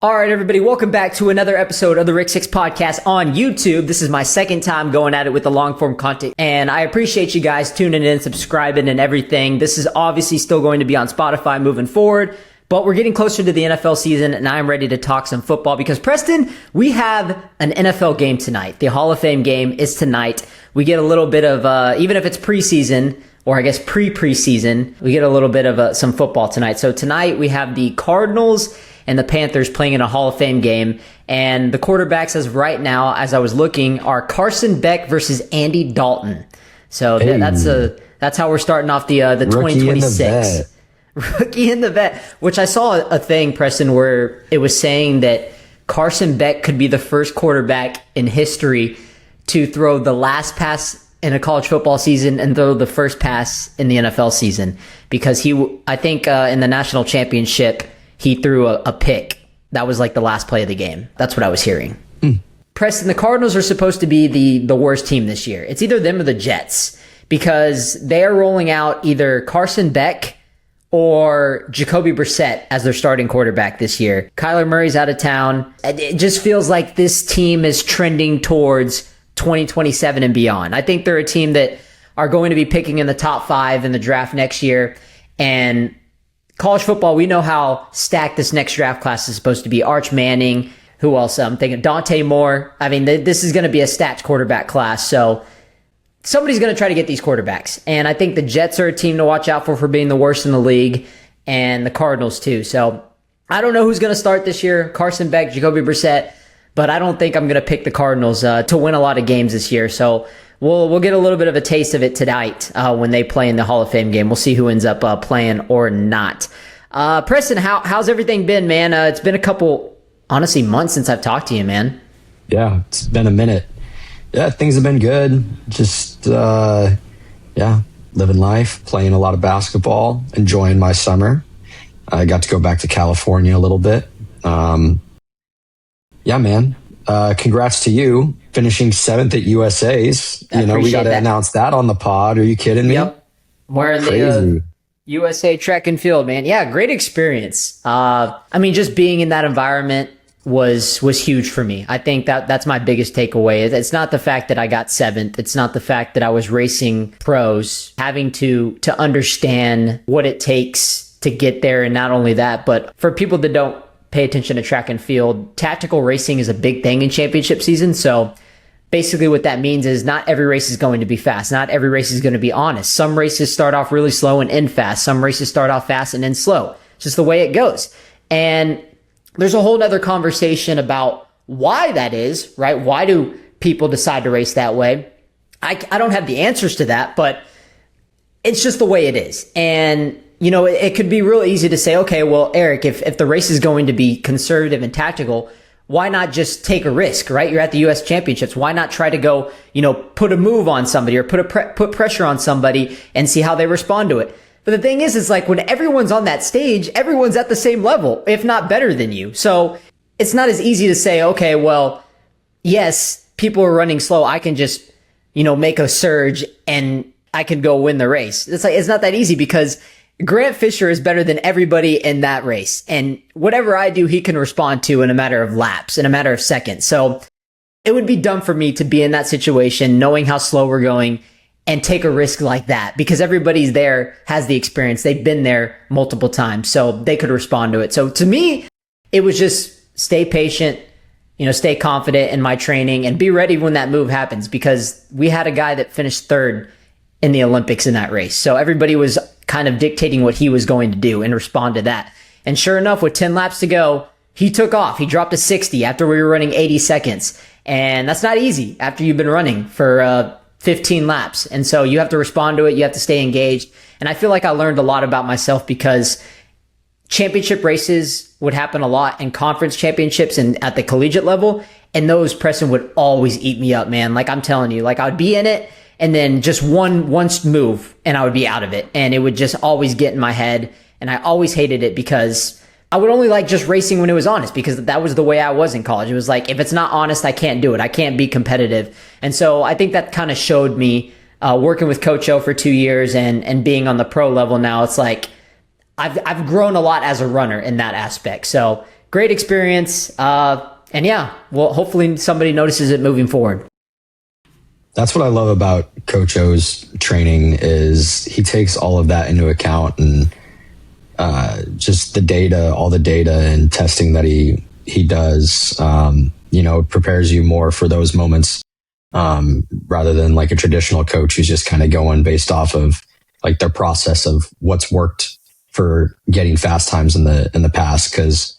All right, everybody, welcome back to another episode of the RickSixPodcast on YouTube. This is my second time going at it with the long-form content, and I appreciate you guys tuning in, subscribing, and everything. This is obviously still going to be on Spotify moving forward, but we're getting closer to the NFL season, and I'm ready to talk some football because, Preston, we have an NFL game tonight. The Hall of Fame game is tonight. We get a little bit of, even if it's preseason, or I guess pre-preseason, we get a little bit of some football tonight. So tonight we have the Cardinals and the Panthers playing in a Hall of Fame game. And the quarterbacks as of right now, as I was looking, are Carson Beck versus Andy Dalton. So that's how we're starting off the 2026. Rookie in the vet. Which I saw a thing, Preston, where it was saying that Carson Beck could be the first quarterback in history to throw the last pass in a college football season and throw the first pass in the NFL season. Because I think in the national championship, he threw a pick. That was like the last play of the game. That's what I was hearing. Preston, the Cardinals are supposed to be the worst team this year. It's either them or the Jets because they are rolling out either Carson Beck or Jacoby Brissett as their starting quarterback this year. Kyler Murray's out of town. It just feels like this team is trending towards 2027 and beyond. I think they're a team that are going to be picking in the top 5 in the draft next year. And college football, we know how stacked this next draft class is supposed to be. Arch Manning, who else? I'm thinking Dante Moore. I mean, this is going to be a stacked quarterback class. So somebody's going to try to get these quarterbacks. And I think the Jets are a team to watch out for being the worst in the league, and the Cardinals too. So I don't know who's going to start this year, Carson Beck, Jacoby Brissett, but I don't think I'm going to pick the Cardinals to win a lot of games this year. So we'll get a little bit of a taste of it tonight when they play in the Hall of Fame game. We'll see who ends up playing or not. Preston, how's everything been, man? It's been a couple, honestly, months since I've talked to you, man. Yeah, it's been a minute. Yeah, things have been good. Just, living life, playing a lot of basketball, enjoying my summer. I got to go back to California a little bit. Yeah, man. Congrats to you finishing 7th at USA's. We got to announce that on the pod. Are you kidding me? Yep. Wearing the USA track and field, man. Yeah, great experience. Just being in that environment was huge for me. I think that's my biggest takeaway. It's not the fact that I got 7th. It's not the fact that I was racing pros, having to understand what it takes to get there. And not only that, but for people that don't pay attention to track and field, tactical racing is a big thing in championship season. So basically what that means is not every race is going to be fast. Not every race is going to be honest. Some races start off really slow and end fast. Some races start off fast and end slow. It's just the way it goes. And there's a whole nother conversation about why that is, right? Why do people decide to race that way? I don't have the answers to that, but it's just the way it is. And it could be real easy to say, okay, well, Eric, if the race is going to be conservative and tactical, why not just take a risk, right? You're at the U.S. Championships. Why not try to go, put a move on somebody or put pressure on somebody and see how they respond to it? But the thing is like when everyone's on that stage, everyone's at the same level, if not better than you. So it's not as easy to say, okay, well, yes, people are running slow. I can just, make a surge and I can go win the race. It's not that easy because Grant Fisher is better than everybody in that race. And whatever I do, he can respond to in a matter of laps, in a matter of seconds. So it would be dumb for me to be in that situation, knowing how slow we're going, and take a risk like that because everybody's there has the experience. They've been there multiple times, so they could respond to it. So to me, it was just stay patient, stay confident in my training and be ready when that move happens because we had a guy that finished 3rd in the Olympics in that race. So everybody was kind of dictating what he was going to do and respond to that. And sure enough, with 10 laps to go, he took off. He dropped to 60 after we were running 80 seconds. And that's not easy after you've been running for 15 laps. And so you have to respond to it. You have to stay engaged. And I feel like I learned a lot about myself because championship races would happen a lot in conference championships and at the collegiate level. And those, Preston, would always eat me up, man. Like I'm telling you, like I would be in it and then just one move and I would be out of it. And it would just always get in my head. And I always hated it because I would only like just racing when it was honest because that was the way I was in college. It was like, if it's not honest, I can't do it. I can't be competitive. And so I think that kind of showed me working with Coach O for 2 years and being on the pro level now. It's like I've grown a lot as a runner in that aspect. So great experience. And yeah, well, hopefully somebody notices it moving forward. That's what I love about Coach O's training is he takes all of that into account, and just the data, all the data and testing that he does, prepares you more for those moments, rather than like a traditional coach who's just kind of going based off of like their process of what's worked for getting fast times in the past. Because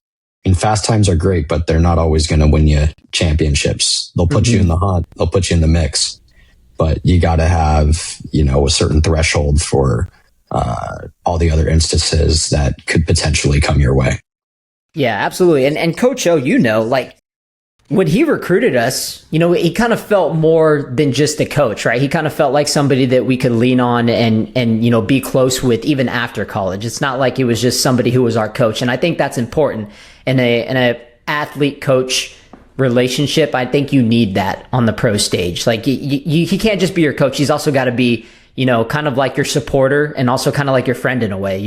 fast times are great, but they're not always going to win you championships. They'll put you in the hunt. They'll put you in the mix. But you got to have, a certain threshold for all the other instances that could potentially come your way. Yeah, absolutely. And Coach O, like when he recruited us, he kind of felt more than just a coach, right? He kind of felt like somebody that we could lean on and be close with even after college. It's not like it was just somebody who was our coach. And I think that's important in a athlete coach relationship. I think you need that on the pro stage. Like he can't just be your coach. He's also got to be, kind of like your supporter and also kind of like your friend in a way,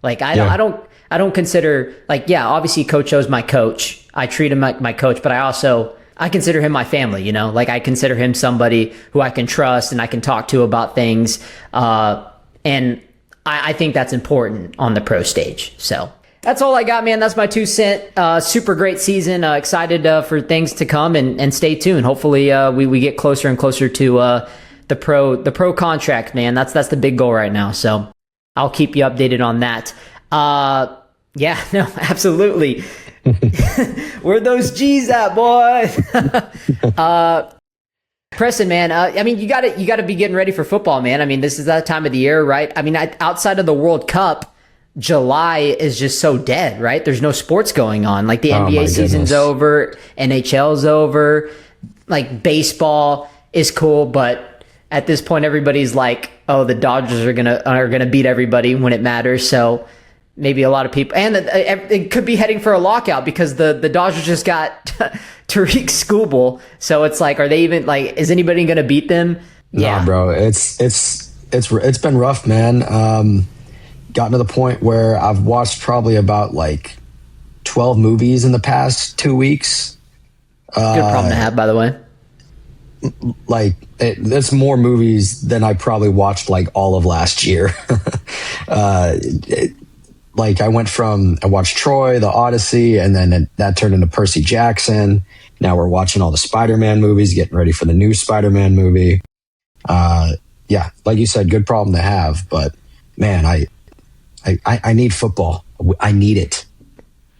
like I don't consider obviously Coach O's my coach. I treat him like my coach, but I consider him my family, like I consider him somebody who I can trust and I can talk to about things. And I think that's important on the pro stage. So that's all I got, man. That's my 2 cents. Super great season. Excited for things to come and stay tuned. Hopefully we get closer and closer to the pro contract, man. That's the big goal right now. So I'll keep you updated on that. Yeah, no, absolutely. Where those G's at, boy? Preston, man. You gotta be getting ready for football, man. This is that time of the year, right? Outside of the World Cup, July is just so dead, right? There's no sports going on. Like the NBA season's over, NHL's over, like baseball is cool, but at this point everybody's like, oh, the Dodgers are gonna beat everybody when it matters. So maybe a lot of people, and it could be heading for a lockout because the Dodgers just got Tariq Skubal. So it's like, are they even like, is anybody gonna beat them? Yeah, nah, bro. It's been rough, man. Gotten to the point where I've watched probably about like 12 movies in the past 2 weeks. Good problem to have, by the way. Like that's more movies than I probably watched like all of last year. Like I watched Troy, The Odyssey, and then that turned into Percy Jackson. Now we're watching all the Spider-Man movies, getting ready for the new Spider-Man movie. Yeah, like you said, good problem to have, but man, I need football. I need it.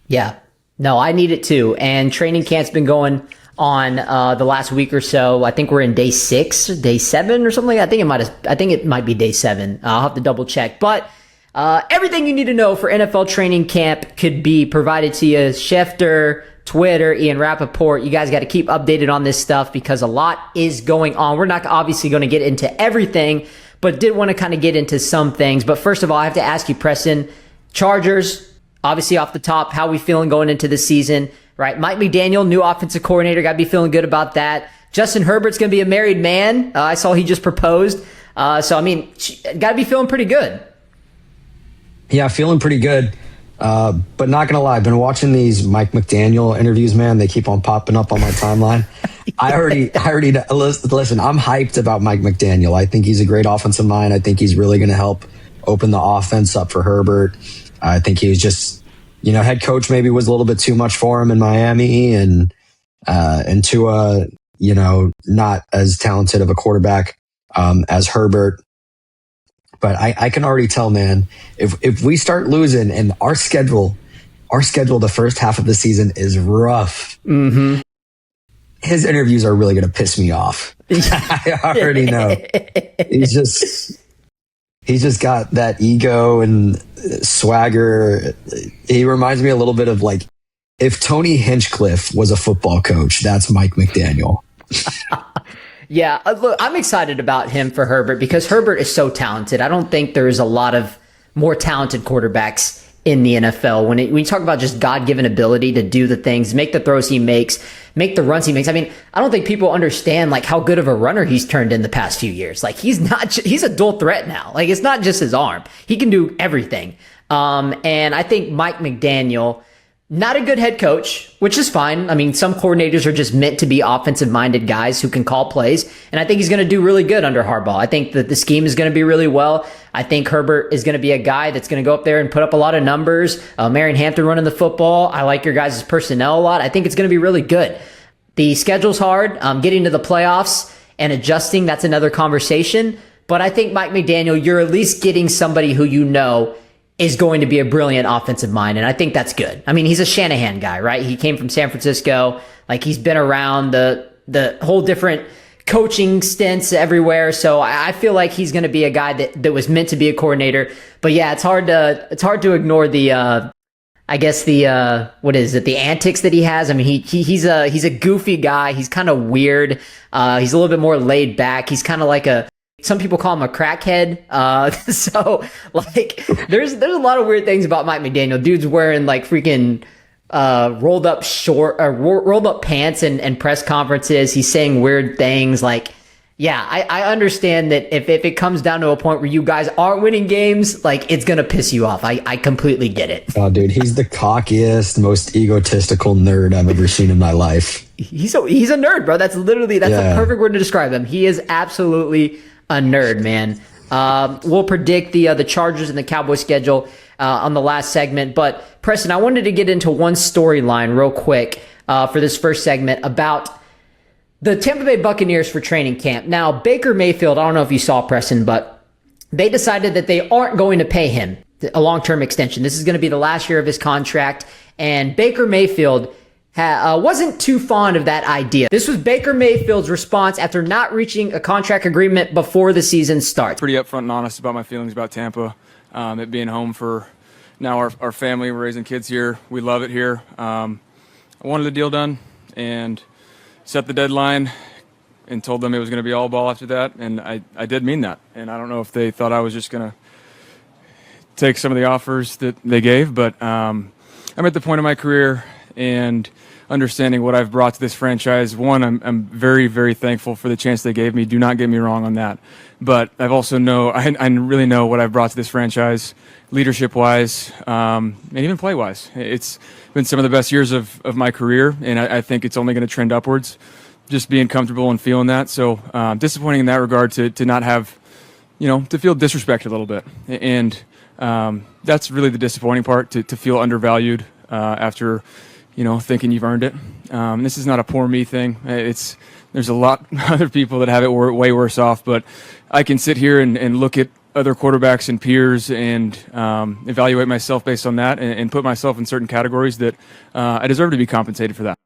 Yeah. No, I need it too. And training camp's been going on the last week or so. I think we're in day 6, day 7 or something. I think it might be day 7. I'll have to double check. But everything you need to know for NFL training camp could be provided to you. Schefter, Twitter, Ian Rappaport. You guys got to keep updated on this stuff because a lot is going on. We're not obviously going to get into everything, but did want to kind of get into some things. But first of all, I have to ask you, Preston, Chargers, obviously off the top, how we feeling going into the season, right? Mike McDaniel, new offensive coordinator, got to be feeling good about that. Justin Herbert's going to be a married man. I saw he just proposed. Got to be feeling pretty good. Yeah, feeling pretty good. But not going to lie, I've been watching these Mike McDaniel interviews, man. They keep on popping up on my timeline. I already listen, I'm hyped about Mike McDaniel. I think he's a great offensive mind. I think he's really going to help open the offense up for Herbert. I think he was just, head coach maybe was a little bit too much for him in Miami, and Tua, not as talented of a quarterback as Herbert. But I can already tell, man, if we start losing and our schedule the first half of the season is rough, his interviews are really going to piss me off. I already know. He's just got that ego and swagger. He reminds me a little bit of like if Tony Hinchcliffe was a football coach, that's Mike McDaniel. Yeah, look, I'm excited about him for Herbert because Herbert is so talented. I don't think there's a lot of more talented quarterbacks in the NFL. When you talk about just God-given ability to do the things, make the throws he makes, make the runs he makes. I don't think people understand like how good of a runner he's turned in the past few years. Like he's a dual threat now. Like it's not just his arm. He can do everything. And I think Mike McDaniel Not a good head coach, which is fine. I mean, some coordinators are just meant to be offensive-minded guys who can call plays, and I think he's going to do really good under Harbaugh. I think that the scheme is going to be really well. I think Herbert is going to be a guy that's going to go up there and put up a lot of numbers. Marion Hampton running the football. I like your guys' personnel a lot. I think it's going to be really good. The schedule's hard. Getting to the playoffs and adjusting, that's another conversation. But I think Mike McDaniel, you're at least getting somebody who you know is going to be a brilliant offensive mind, and I think that's good. I mean, he's a Shanahan guy, right? He came from San Francisco. Like, he's been around the whole different coaching stints everywhere, so I feel like he's going to be a guy that was meant to be a coordinator. But yeah, it's hard to ignore the I guess the what is it? The antics that he has. I mean, he's a goofy guy. He's kind of weird. He's a little bit more laid back. He's kind of like some people call him a crackhead. So like, there's a lot of weird things about Mike McDaniel. Dude's wearing like freaking rolled up pants and press conferences. He's saying weird things. Like, yeah, I understand that if it comes down to a point where you guys aren't winning games, like, it's gonna piss you off. I completely get it. Oh, dude, he's the cockiest, most egotistical nerd I've ever seen in my life. He's a nerd, bro. That's the perfect word to describe him. He is absolutely a nerd, man. We'll predict the Chargers and the Cowboys schedule on the last segment. But Preston, I wanted to get into one storyline real quick for this first segment about the Tampa Bay Buccaneers for training camp. Now, Baker Mayfield, I don't know if you saw, Preston, but they decided that they aren't going to pay him a long-term extension. This is going to be the last year of his contract, and Baker Mayfield wasn't too fond of that idea. This was Baker Mayfield's response after not reaching a contract agreement before the season starts. Pretty upfront and honest about my feelings about Tampa. It being home for now our family. We're raising kids here. We love it here. I wanted the deal done and set the deadline and told them it was going to be all ball after that. And I did mean that. And I don't know if they thought I was just going to take some of the offers that they gave, but I'm at the point of my career and understanding what I've brought to this franchise. One, I'm very, very thankful for the chance they gave me. Do not get me wrong on that. But I've also I really know what I've brought to this franchise, leadership-wise, and even play-wise. It's been some of the best years of my career, and I think it's only going to trend upwards, just being comfortable and feeling that. So disappointing in that regard to not have, to feel disrespected a little bit. And that's really the disappointing part, to feel undervalued after thinking you've earned it. This is not a poor me thing. There's a lot of other people that have it way worse off, but I can sit here and look at other quarterbacks and peers and evaluate myself based on that and put myself in certain categories that I deserve to be compensated for that.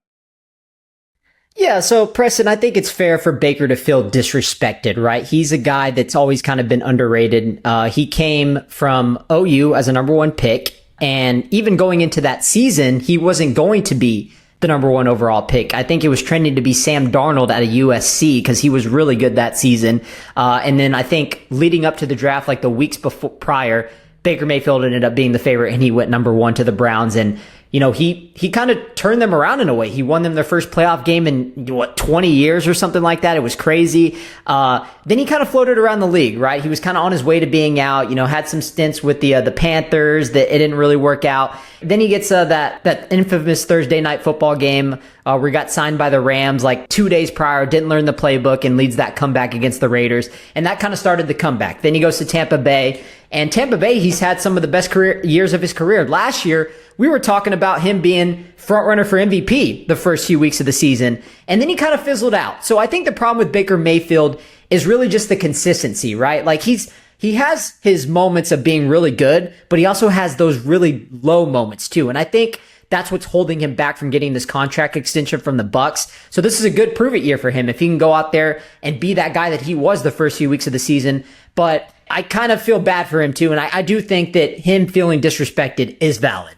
Yeah, so Preston, I think it's fair for Baker to feel disrespected, right? He's a guy that's always kind of been underrated. He came from OU as a number one pick. And even going into that season, he wasn't going to be the number one overall pick. I think it was trending to be Sam Darnold at a USC because he was really good that season. And then I think leading up to the draft, like the weeks prior, Baker Mayfield ended up being the favorite and he went number one to the Browns. And, he kind of turned them around in a way. He won them their first playoff game in 20 years or something like that. It was crazy. Then he kind of floated around the league, right? He was kind of on his way to being out, had some stints with the Panthers that it didn't really work out. Then he gets that infamous Thursday night football game where he got signed by the Rams like 2 days prior, didn't learn the playbook and leads that comeback against the Raiders. And that kind of started the comeback. Then he goes to Tampa Bay. And Tampa Bay, he's had some of the best years of his career. Last year, we were talking about him being front runner for MVP the first few weeks of the season, and then he kind of fizzled out. So I think the problem with Baker Mayfield is really just the consistency, right? Like he has his moments of being really good, but he also has those really low moments too. And I think that's what's holding him back from getting this contract extension from the Bucs. So this is a good prove it year for him if he can go out there and be that guy that he was the first few weeks of the season. But I kind of feel bad for him too, and I do think that him feeling disrespected is valid.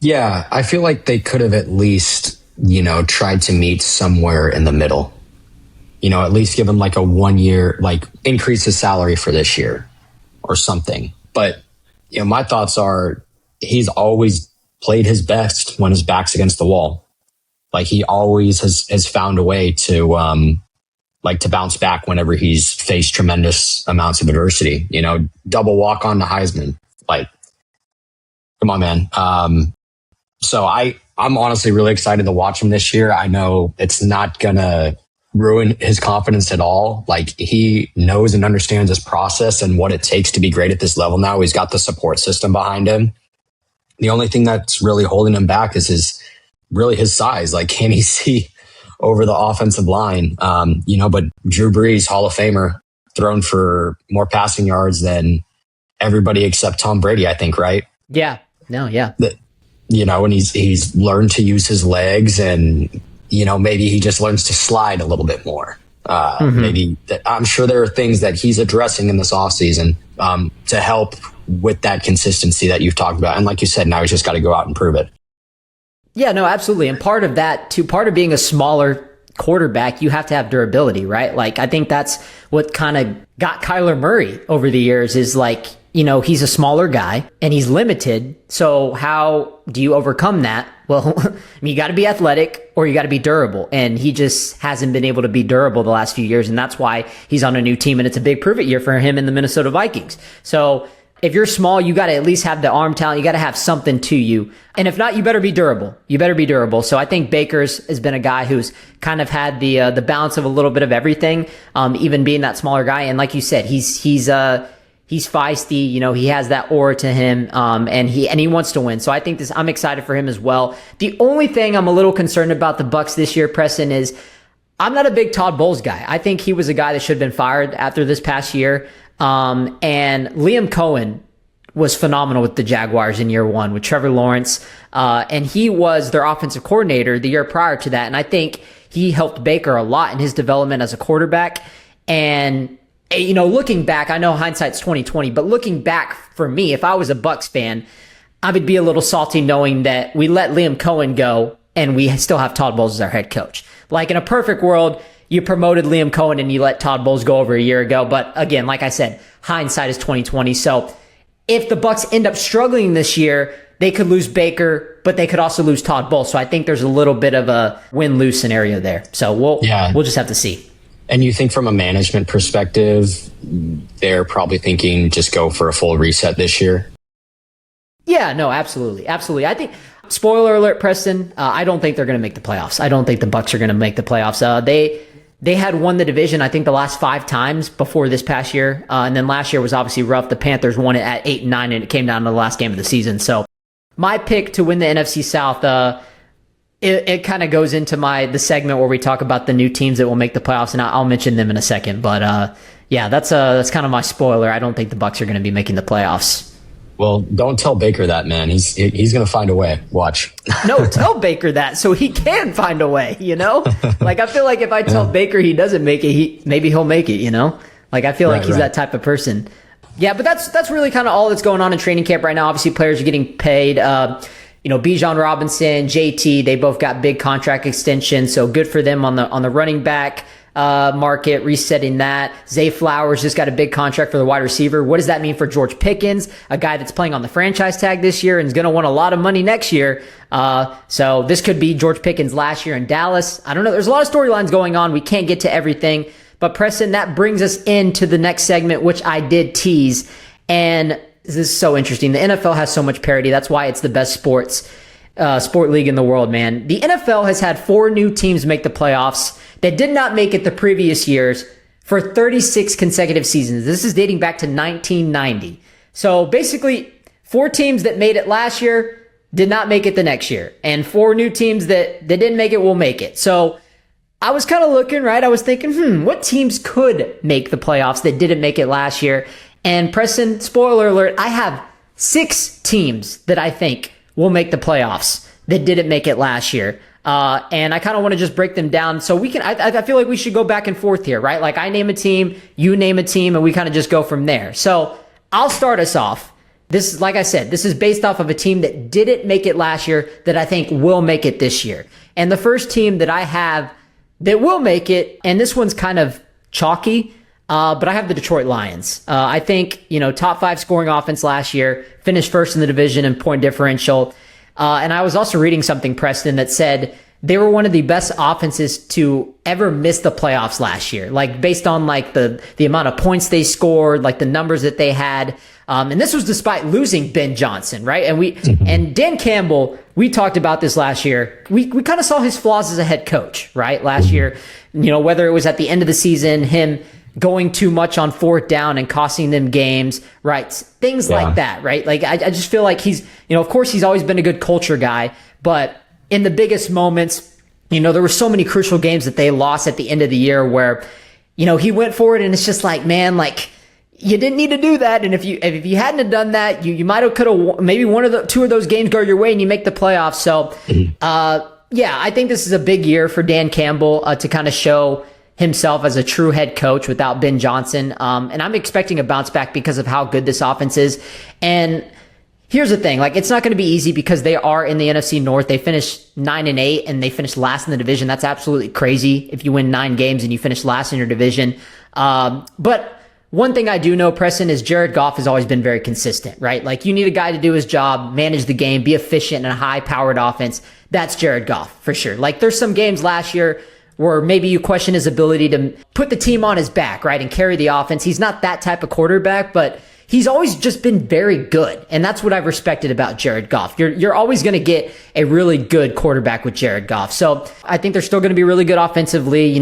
Yeah, I feel like they could have at least, tried to meet somewhere in the middle. At least give him like a 1 year, like increase his salary for this year or something. But, my thoughts are he's always played his best when his back's against the wall. Like he always has found a way to, to bounce back whenever he's faced tremendous amounts of adversity, double walk on the Heisman. Like, come on, man. So I'm honestly really excited to watch him this year. I know it's not going to ruin his confidence at all. Like, he knows and understands his process and what it takes to be great at this level now. He's got the support system behind him. The only thing that's really holding him back is his size. Like, can he see over the offensive line? But Drew Brees, Hall of Famer, thrown for more passing yards than everybody except Tom Brady, I think, right? Yeah. No, yeah. And he's learned to use his legs, and, maybe he just learns to slide a little bit more. Maybe I'm sure there are things that he's addressing in this offseason to help with that consistency that you've talked about. And like you said, now he's just got to go out and prove it. Yeah, no, absolutely. And part of that too, part of being a smaller quarterback, you have to have durability, right? Like, I think that's what kind of got Kyler Murray over the years is like, he's a smaller guy and he's limited. So how do you overcome that? Well, you got to be athletic or you got to be durable. And he just hasn't been able to be durable the last few years. And that's why he's on a new team. And it's a big prove it year for him in the Minnesota Vikings. So if you're small, you got to at least have the arm talent. You got to have something to you. And if not, you better be durable. So I think Baker's has been a guy who's kind of had the balance of a little bit of everything, even being that smaller guy. And like you said, he's feisty. He has that aura to him, and he wants to win. So I think I'm excited for him as well. The only thing I'm a little concerned about the Bucs this year, Preston, is I'm not a big Todd Bowles guy. I think he was a guy that should have been fired after this past year. And Liam Cohen was phenomenal with the Jaguars in year one with Trevor Lawrence. And he was their offensive coordinator the year prior to that. And I think he helped Baker a lot in his development as a quarterback. And, looking back, I know hindsight's 2020, but looking back for me, if I was a Bucs fan, I would be a little salty knowing that we let Liam Cohen go and we still have Todd Bowles as our head coach. Like, in a perfect world, you promoted Liam Cohen and you let Todd Bowles go over a year ago. But again, like I said, hindsight is 2020. So if the Bucs end up struggling this year, they could lose Baker, but they could also lose Todd Bowles. So I think there's a little bit of a win-lose scenario there. So we'll just have to see. And you think from a management perspective, they're probably thinking just go for a full reset this year? Yeah, no, absolutely. Absolutely. I think, spoiler alert, Preston, I don't think they're going to make the playoffs. I don't think the Bucs are going to make the playoffs. They had won the division, I think, the last 5 times before this past year. And then last year was obviously rough. The Panthers won it at 8-9, and it came down to the last game of the season. So my pick to win the NFC South, it kind of goes into the segment where we talk about the new teams that will make the playoffs, and I'll mention them in a second. But yeah, that's kind of my spoiler. I don't think the Bucs are going to be making the playoffs. Well, don't tell Baker that, man. He's going to find a way. Watch. No, tell Baker that so he can find a way, Like, I feel like if I tell Baker he doesn't make it, maybe he'll make it, Like, I feel like he's that type of person. Yeah, but that's really kind of all that's going on in training camp right now. Obviously, players are getting paid. Bijan Robinson, JT, they both got big contract extensions, so good for them on the running back market, resetting that. Zay Flowers just got a big contract for the wide receiver. What does that mean for George Pickens, a guy that's playing on the franchise tag this year and is going to want a lot of money next year? So this could be George Pickens last year in Dallas. I don't know. There's a lot of storylines going on. We can't get to everything. But Preston, that brings us into the next segment, which I did tease. And this is so interesting. The NFL has so much parity. That's why it's the best sport league in the world, man. The NFL has had 4 new teams make the playoffs that did not make it the previous years for 36 consecutive seasons. This is dating back to 1990. So basically, 4 teams that made it last year did not make it the next year. And 4 new teams that didn't make it will make it. So I was kind of looking, right? I was thinking, what teams could make the playoffs that didn't make it last year? And Preston, spoiler alert, I have 6 teams that I think will make the playoffs that didn't make it last year. And I kind of want to just break them down so we can, I feel like we should go back and forth here, right? Like, I name a team, you name a team, and we kind of just go from there. So I'll start us off. This, like I said, this is based off of a team that didn't make it last year that I think will make it this year. And the first team that I have that will make it, and this one's kind of chalky, but I have the Detroit Lions. I think, top 5 scoring offense last year, finished first in the division in point differential. And I was also reading something, Preston, that said they were one of the best offenses to ever miss the playoffs last year. Like based on like the amount of points they scored, like the numbers that they had. And this was despite losing Ben Johnson, right? And and Dan Campbell, we talked about this last year. We kind of saw his flaws as a head coach, right? Last year, whether it was at the end of the season, him going too much on fourth down and costing them games, right? Things like that, right? Like I just feel like he's, of course he's always been a good culture guy, but in the biggest moments, there were so many crucial games that they lost at the end of the year where, he went for it and it's just like, man, like you didn't need to do that. And if you hadn't have done that, you might have could have maybe two of those games go your way and you make the playoffs. So, I think this is a big year for Dan Campbell to kind of show himself as a true head coach without Ben Johnson. And I'm expecting a bounce back because of how good this offense is. And here's the thing, like it's not going to be easy because they are in the NFC North. They finished 9-8 and they finished last in the division. That's absolutely crazy if you win 9 games and you finish last in your division. But one thing I do know, Preston, is Jared Goff has always been very consistent, right? Like you need a guy to do his job, manage the game, be efficient in a high-powered offense. That's Jared Goff for sure. Like there's some games last year where maybe you question his ability to put the team on his back, right, and carry the offense. He's not that type of quarterback, but he's always just been very good. And that's what I've respected about Jared Goff. You're always going to get a really good quarterback with Jared Goff. So I think they're still going to be really good offensively.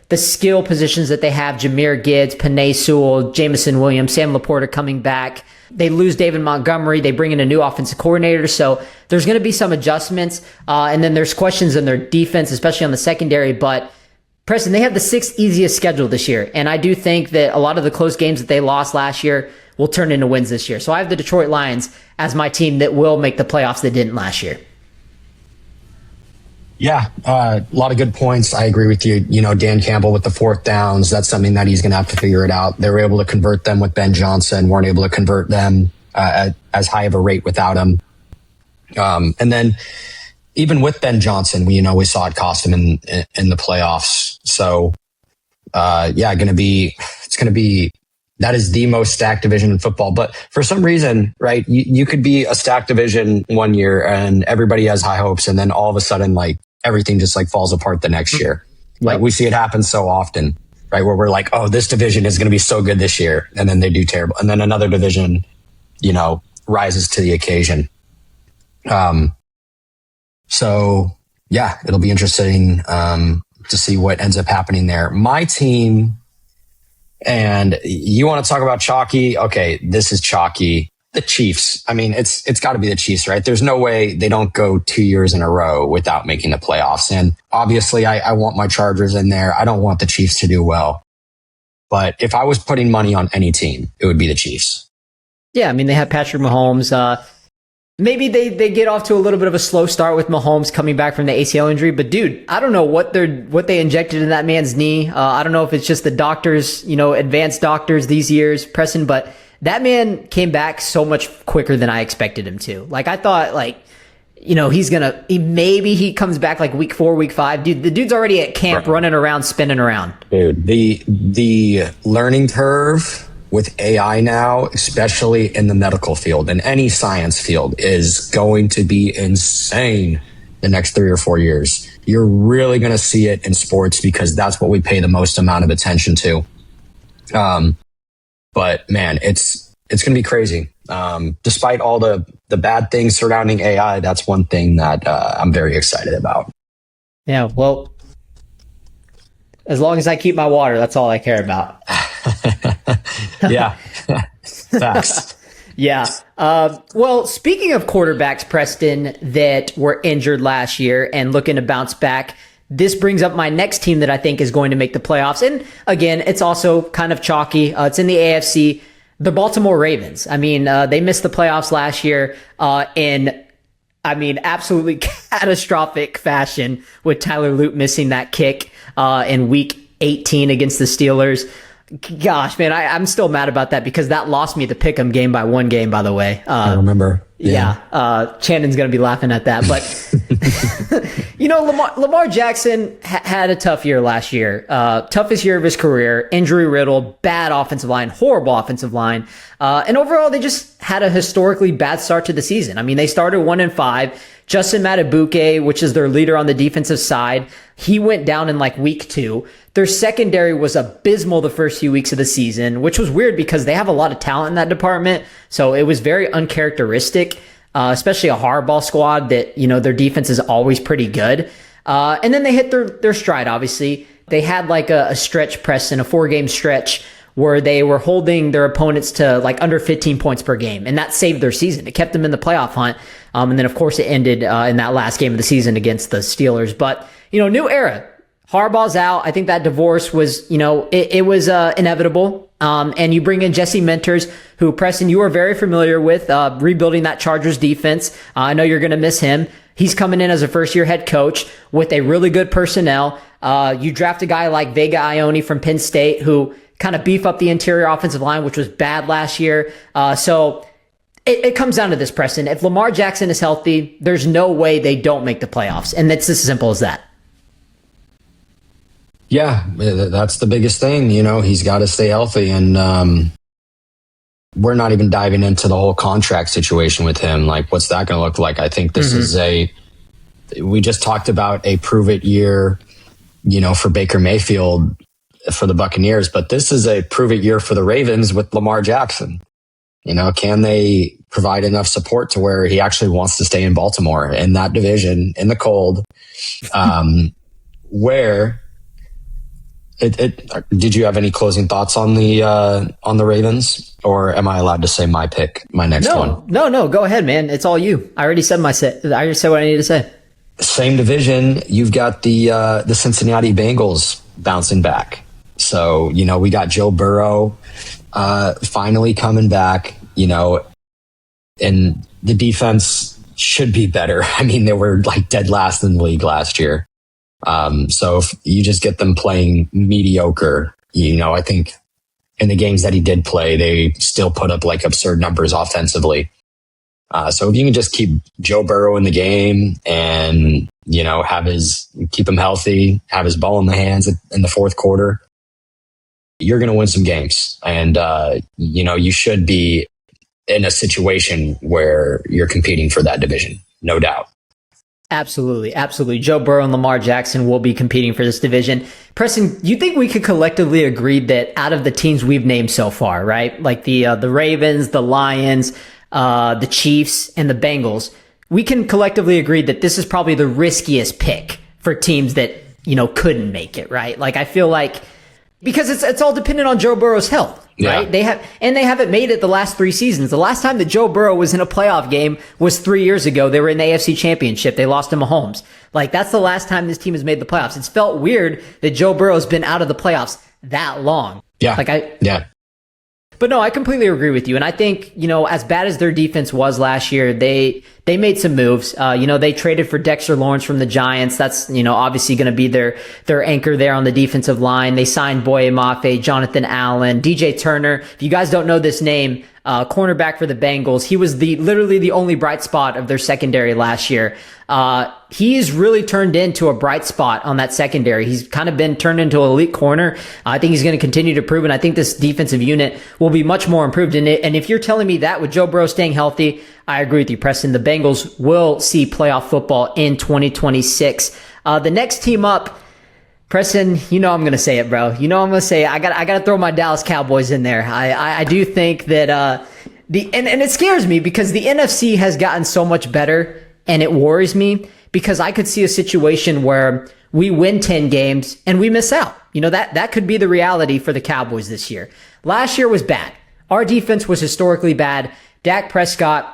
The skill positions that they have, Jahmyr Gibbs, Penei Sewell, Jamison Williams, Sam Laporta coming back. They lose David Montgomery. They bring in a new offensive coordinator. So there's going to be some adjustments. And then there's questions in their defense, especially on the secondary. But Preston, they have the 6th easiest schedule this year. And I do think that a lot of the close games that they lost last year will turn into wins this year. So I have the Detroit Lions as my team that will make the playoffs that didn't last year. Yeah, a lot of good points. I agree with you. Dan Campbell with the 4th downs, that's something that he's going to have to figure it out. They were able to convert them with Ben Johnson, weren't able to convert them at as high of a rate without him. And then even with Ben Johnson, we saw it cost him in the playoffs. So, that is the most stacked division in football. But for some reason, right, you could be a stacked division one year and everybody has high hopes. And then all of a sudden, like everything just like falls apart the next year. Like we see it happen so often, right? Where we're like, oh, this division is going to be so good this year. And then they do terrible. And then another division, rises to the occasion. So yeah, it'll be interesting, to see what ends up happening there. My team, and you want to talk about chalky? Okay, this is chalky. The Chiefs. I mean, it's got to be the Chiefs, right? There's no way they don't go 2 years in a row without making the playoffs. And obviously, I want my Chargers in there. I don't want the Chiefs to do well. But if I was putting money on any team, it would be the Chiefs. Yeah, I mean, they have Patrick Mahomes. Maybe they get off to a little bit of a slow start with Mahomes coming back from the ACL injury, but dude, I don't know what they injected in that man's knee. I don't know if it's just the doctors, advanced doctors these years, Preston, but that man came back so much quicker than I expected him to. Like I thought, maybe he comes back like week 4, week 5. Dude, the dude's already at camp running around, spinning around. Dude, the learning curve with AI now, especially in the medical field and any science field, is going to be insane the next 3 or 4 years. You're really going to see it in sports because that's what we pay the most amount of attention to. But man, it's going to be crazy. Despite all the bad things surrounding AI, that's one thing that I'm very excited about. Yeah, well, as long as I keep my water, that's all I care about. Yeah. Facts. Yeah. Well, speaking of quarterbacks, Preston, that were injured last year and looking to bounce back, this brings up my next team that I think is going to make the playoffs. And again, it's also kind of chalky. It's in the AFC, the Baltimore Ravens. I mean, they missed the playoffs last year in absolutely catastrophic fashion with Tyler Luke missing that kick in week 18 against the Steelers. Gosh, man, I'm still mad about that because that lost me the pick'em game by 1 game, by the way. I remember. Yeah. Shannon's going to be laughing at that. But, Lamar Jackson had a tough year last year. Toughest year of his career, injury riddled, bad offensive line, horrible offensive line. And overall, they just had a historically bad start to the season. I mean, they started 1-5. Justin Matabuke, which is their leader on the defensive side, he went down in like week 2. Their secondary was abysmal the first few weeks of the season, which was weird because they have a lot of talent in that department. So it was very uncharacteristic. Especially a hardball squad that, their defense is always pretty good. And then they hit their stride, obviously. They had like a stretch, Preston, a 4-game stretch where they were holding their opponents to like under 15 points per game. And that saved their season. It kept them in the playoff hunt. And then, of course, it ended in that last game of the season against the Steelers. But, new era. Harbaugh's out. I think that divorce was, it was inevitable. And you bring in Jesse Mentors, who, Preston, you are very familiar with, rebuilding that Chargers defense. I know you're going to miss him. He's coming in as a first-year head coach with a really good personnel. You draft a guy like Vega Ione from Penn State, who kind of beef up the interior offensive line, which was bad last year. So it comes down to this, Preston. If Lamar Jackson is healthy, there's no way they don't make the playoffs. And it's as simple as that. Yeah, that's the biggest thing. He's got to stay healthy. And we're not even diving into the whole contract situation with him. Like, what's that going to look like? I think this is we just talked about a prove it year, for Baker Mayfield for the Buccaneers, but this is a prove it year for the Ravens with Lamar Jackson. Can they provide enough support to where he actually wants to stay in Baltimore in that division in the cold, where did you have any closing thoughts on the Ravens, or am I allowed to say my pick, my next one? No, go ahead, man. It's all you. I already said I already said what I needed to say. Same division. You've got the Cincinnati Bengals bouncing back. So, we got Joe Burrow, finally coming back, and the defense should be better. I mean, they were like dead last in the league last year. So if you just get them playing mediocre, I think in the games that he did play, they still put up like absurd numbers offensively. So if you can just keep Joe Burrow in the game and, keep him healthy, have his ball in the hands in the fourth quarter, you're going to win some games. And, you should be in a situation where you're competing for that division, no doubt. Absolutely. Joe Burrow and Lamar Jackson will be competing for this division. Preston, you think we could collectively agree that out of the teams we've named so far, right? Like the Ravens, the Lions, the Chiefs, and the Bengals, we can collectively agree that this is probably the riskiest pick for teams that, couldn't make it, right? Like, I feel like, because it's all dependent on Joe Burrow's health. Right? Yeah. They haven't made it the last 3 seasons. The last time that Joe Burrow was in a playoff game was 3 years ago. They were in the AFC Championship. They lost to Mahomes. Like, that's the last time this team has made the playoffs. It's felt weird that Joe Burrow's been out of the playoffs that long. Yeah. But no, I completely agree with you. And I think, as bad as their defense was last year, they made some moves. They traded for Dexter Lawrence from the Giants. That's, obviously going to be their anchor there on the defensive line. They signed Boye Mafe, Jonathan Allen, DJ Turner. If you guys don't know this name, cornerback for the Bengals. He was literally the only bright spot of their secondary last year. He's really turned into a bright spot on that secondary. He's kind of been turned into an elite corner. I think he's going to continue to prove, and I think this defensive unit will be much more improved. And if you're telling me that with Joe Burrow staying healthy, I agree with you, Preston. The Bengals will see playoff football in 2026. The next team up, Preston, I'm going to say it, bro. I'm going to say it. I got to throw my Dallas Cowboys in there. I do think that and it scares me because the NFC has gotten so much better, and it worries me because I could see a situation where we win 10 games and we miss out. That could be the reality for the Cowboys this year. Last year was bad. Our defense was historically bad. Dak Prescott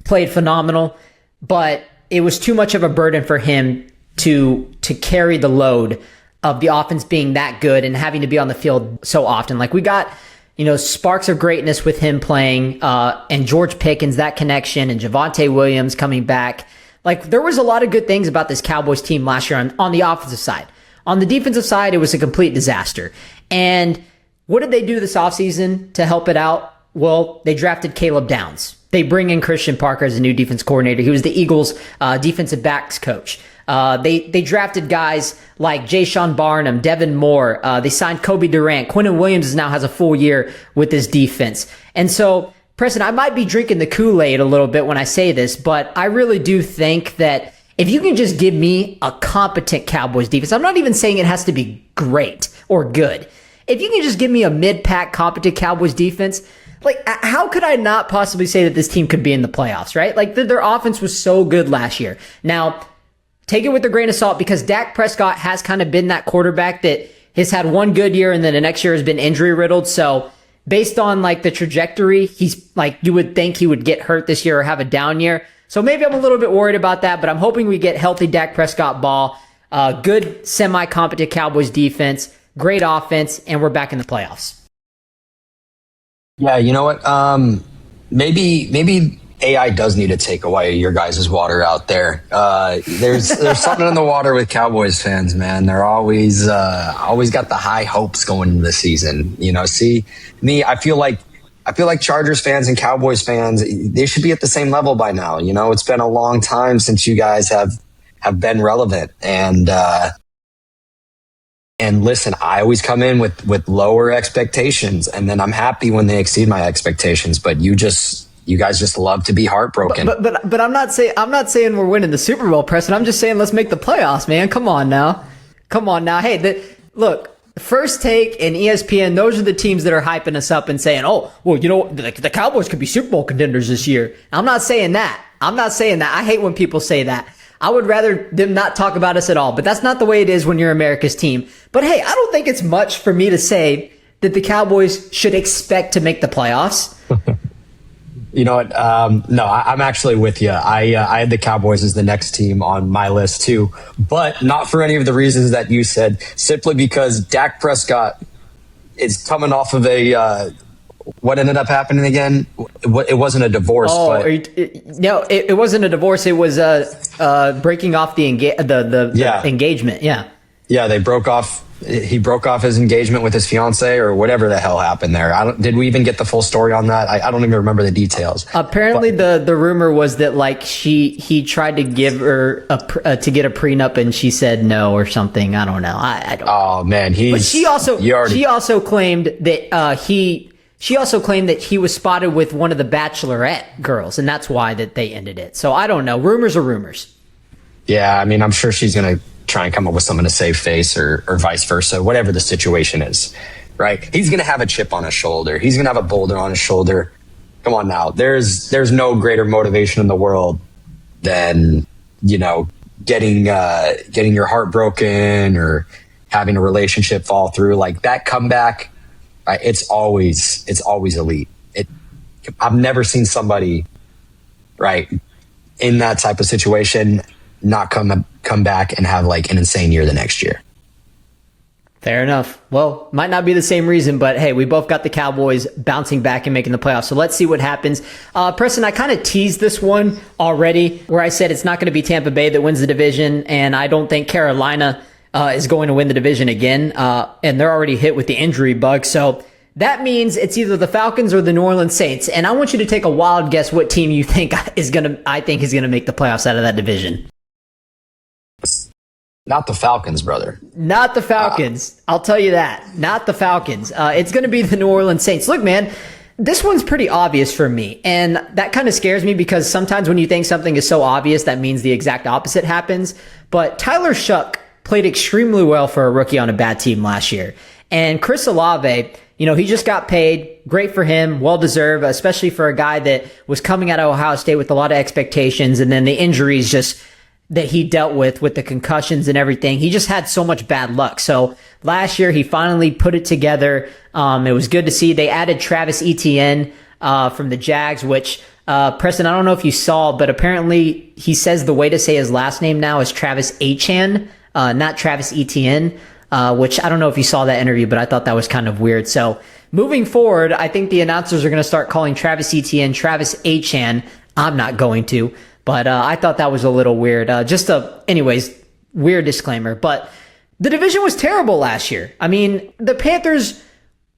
played phenomenal, but it was too much of a burden for him to carry the load of the offense being that good and having to be on the field so often. Like, we got, sparks of greatness with him playing, and George Pickens, that connection, and Javonte Williams coming back. Like, there was a lot of good things about this Cowboys team last year on the offensive side. On the defensive side, it was a complete disaster. And what did they do this offseason to help it out? Well, they drafted Caleb Downs. they bring in Christian Parker as a new defense coordinator. He was the Eagles' defensive backs coach. They drafted guys like Jayshon Barnum, Devin Moore. They signed Kobe Durant. Quinnen Williams now has a full year with this defense. And so, Preston, I might be drinking the Kool-Aid a little bit when I say this, but I really do think that if you can just give me a competent Cowboys defense, I'm not even saying it has to be great or good. If you can just give me a mid-pack competent Cowboys defense, like, how could I not possibly say that this team could be in the playoffs, right? Like, their offense was so good last year. Now, take it with a grain of salt because Dak Prescott has kind of been that quarterback that has had one good year and then the next year has been injury riddled. So based on like the trajectory, he's like, you would think he would get hurt this year or have a down year. So maybe I'm a little bit worried about that, but I'm hoping we get healthy Dak Prescott ball, good semi-competent Cowboys defense, great offense, and we're back in the playoffs. Yeah, you know what? Maybe AI does need to take away your guys' water out there. There's something in the water with Cowboys fans, man. They're always got the high hopes going into the season. You know, see me, I feel like Chargers fans and Cowboys fans, they should be at the same level by now. You know, it's been a long time since you guys have been relevant. And listen, I always come in with lower expectations, and then I'm happy when they exceed my expectations. But you guys just love to be heartbroken. But I'm not saying we're winning the Super Bowl, Preston. I'm just saying let's make the playoffs, man. Come on now. Hey, look, First Take and ESPN, those are the teams that are hyping us up and saying, oh, well, you know, the Cowboys could be Super Bowl contenders this year. I'm not saying that. I hate when people say that. I would rather them not talk about us at all. But that's not the way it is when you're America's team. But hey, I don't think it's much for me to say that the Cowboys should expect to make the playoffs. You know what? No, I'm actually with you. I had the Cowboys as the next team on my list too, but not for any of the reasons that you said. Simply because Dak Prescott is coming off of what ended up happening again? It wasn't a divorce. Oh, no, it wasn't a divorce. It was breaking off the engagement. Yeah. Yeah, they broke off. He broke off his engagement with his fiance or whatever the hell happened there. Did we even get the full story on that? I don't even remember the details. Apparently, the rumor was that like he tried to give her to get a prenup and she said no or something. I don't know. I don't. Oh man, but she also claimed that he was spotted with one of the Bachelorette girls, and that's why that they ended it. So I don't know. Rumors are rumors. Yeah, I mean, I'm sure she's gonna try and come up with something to save face or vice versa, whatever the situation is, right? He's going to have a chip on his shoulder. He's going to have a boulder on his shoulder. Come on now. There's no greater motivation in the world than, you know, getting your heart broken or having a relationship fall through. Like that comeback, it's always elite. I've never seen somebody, right, in that type of situation not come back and have like an insane year the next year. Fair enough. Well, might not be the same reason, but hey, we both got the Cowboys bouncing back and making the playoffs. So let's see what happens. Preston, I kind of teased this one already where I said it's not going to be Tampa Bay that wins the division, and I don't think Carolina is going to win the division again. And they're already hit with the injury bug. So that means it's either the Falcons or the New Orleans Saints. And I want you to take a wild guess what team you think is going to make the playoffs out of that division. Not the Falcons, brother. Not the Falcons. I'll tell you that. Not the Falcons. It's going to be the New Orleans Saints. Look, man, this one's pretty obvious for me. And that kind of scares me because sometimes when you think something is so obvious, that means the exact opposite happens. But Tyler Shuck played extremely well for a rookie on a bad team last year. And Chris Olave, you know, he just got paid. Great for him. Well-deserved, especially for a guy that was coming out of Ohio State with a lot of expectations. And then the injuries just that he dealt with the concussions and everything. He just had so much bad luck. So last year he finally put it together. It was good to see. They added Travis Etienne from the Jags, which Preston, I don't know if you saw, but apparently he says the way to say his last name now is Travis Achan, not Travis Etienne, which I don't know if you saw that interview, but I thought that was kind of weird. So moving forward, I think the announcers are going to start calling Travis Etienne Travis Achan. I'm not going to. But I thought that was a little weird. Anyways, weird disclaimer. But the division was terrible last year. I mean, the Panthers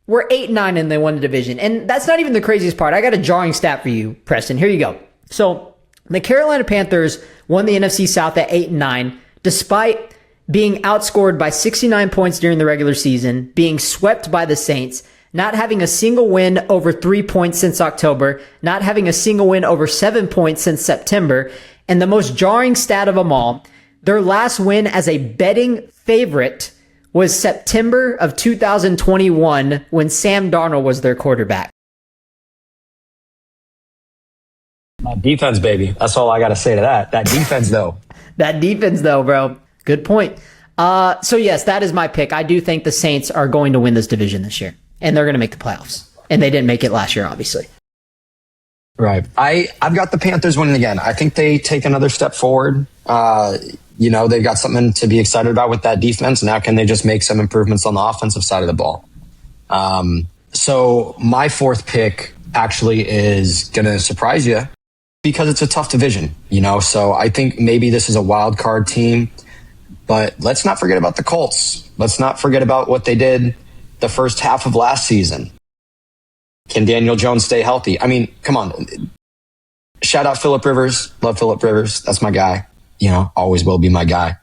were 8-9 and they won the division. And that's not even the craziest part. I got a jarring stat for you, Preston. Here you go. So the Carolina Panthers won the NFC South at 8-9, despite being outscored by 69 points during the regular season, being swept by the Saints, not having a single win over 3 points since October, not having a single win over 7 points since September, and the most jarring stat of them all, their last win as a betting favorite was September of 2021 when Sam Darnold was their quarterback. Defense, baby. That's all I got to say to that. That defense, though. That defense, though, bro. Good point. So, yes, that is my pick. I do think the Saints are going to win this division this year, and they're going to make the playoffs. And they didn't make it last year, obviously. Right. I've got the Panthers winning again. I think they take another step forward. They've got something to be excited about with that defense. Now can they just make some improvements on the offensive side of the ball? So my fourth pick actually is going to surprise you because it's a tough division, so I think maybe this is a wild card team, but let's not forget about the Colts. Let's not forget about what they did the first half of last season. Can Daniel Jones stay healthy? I mean, come on. Shout out Phillip Rivers. Love Phillip Rivers. That's my guy. Always will be my guy.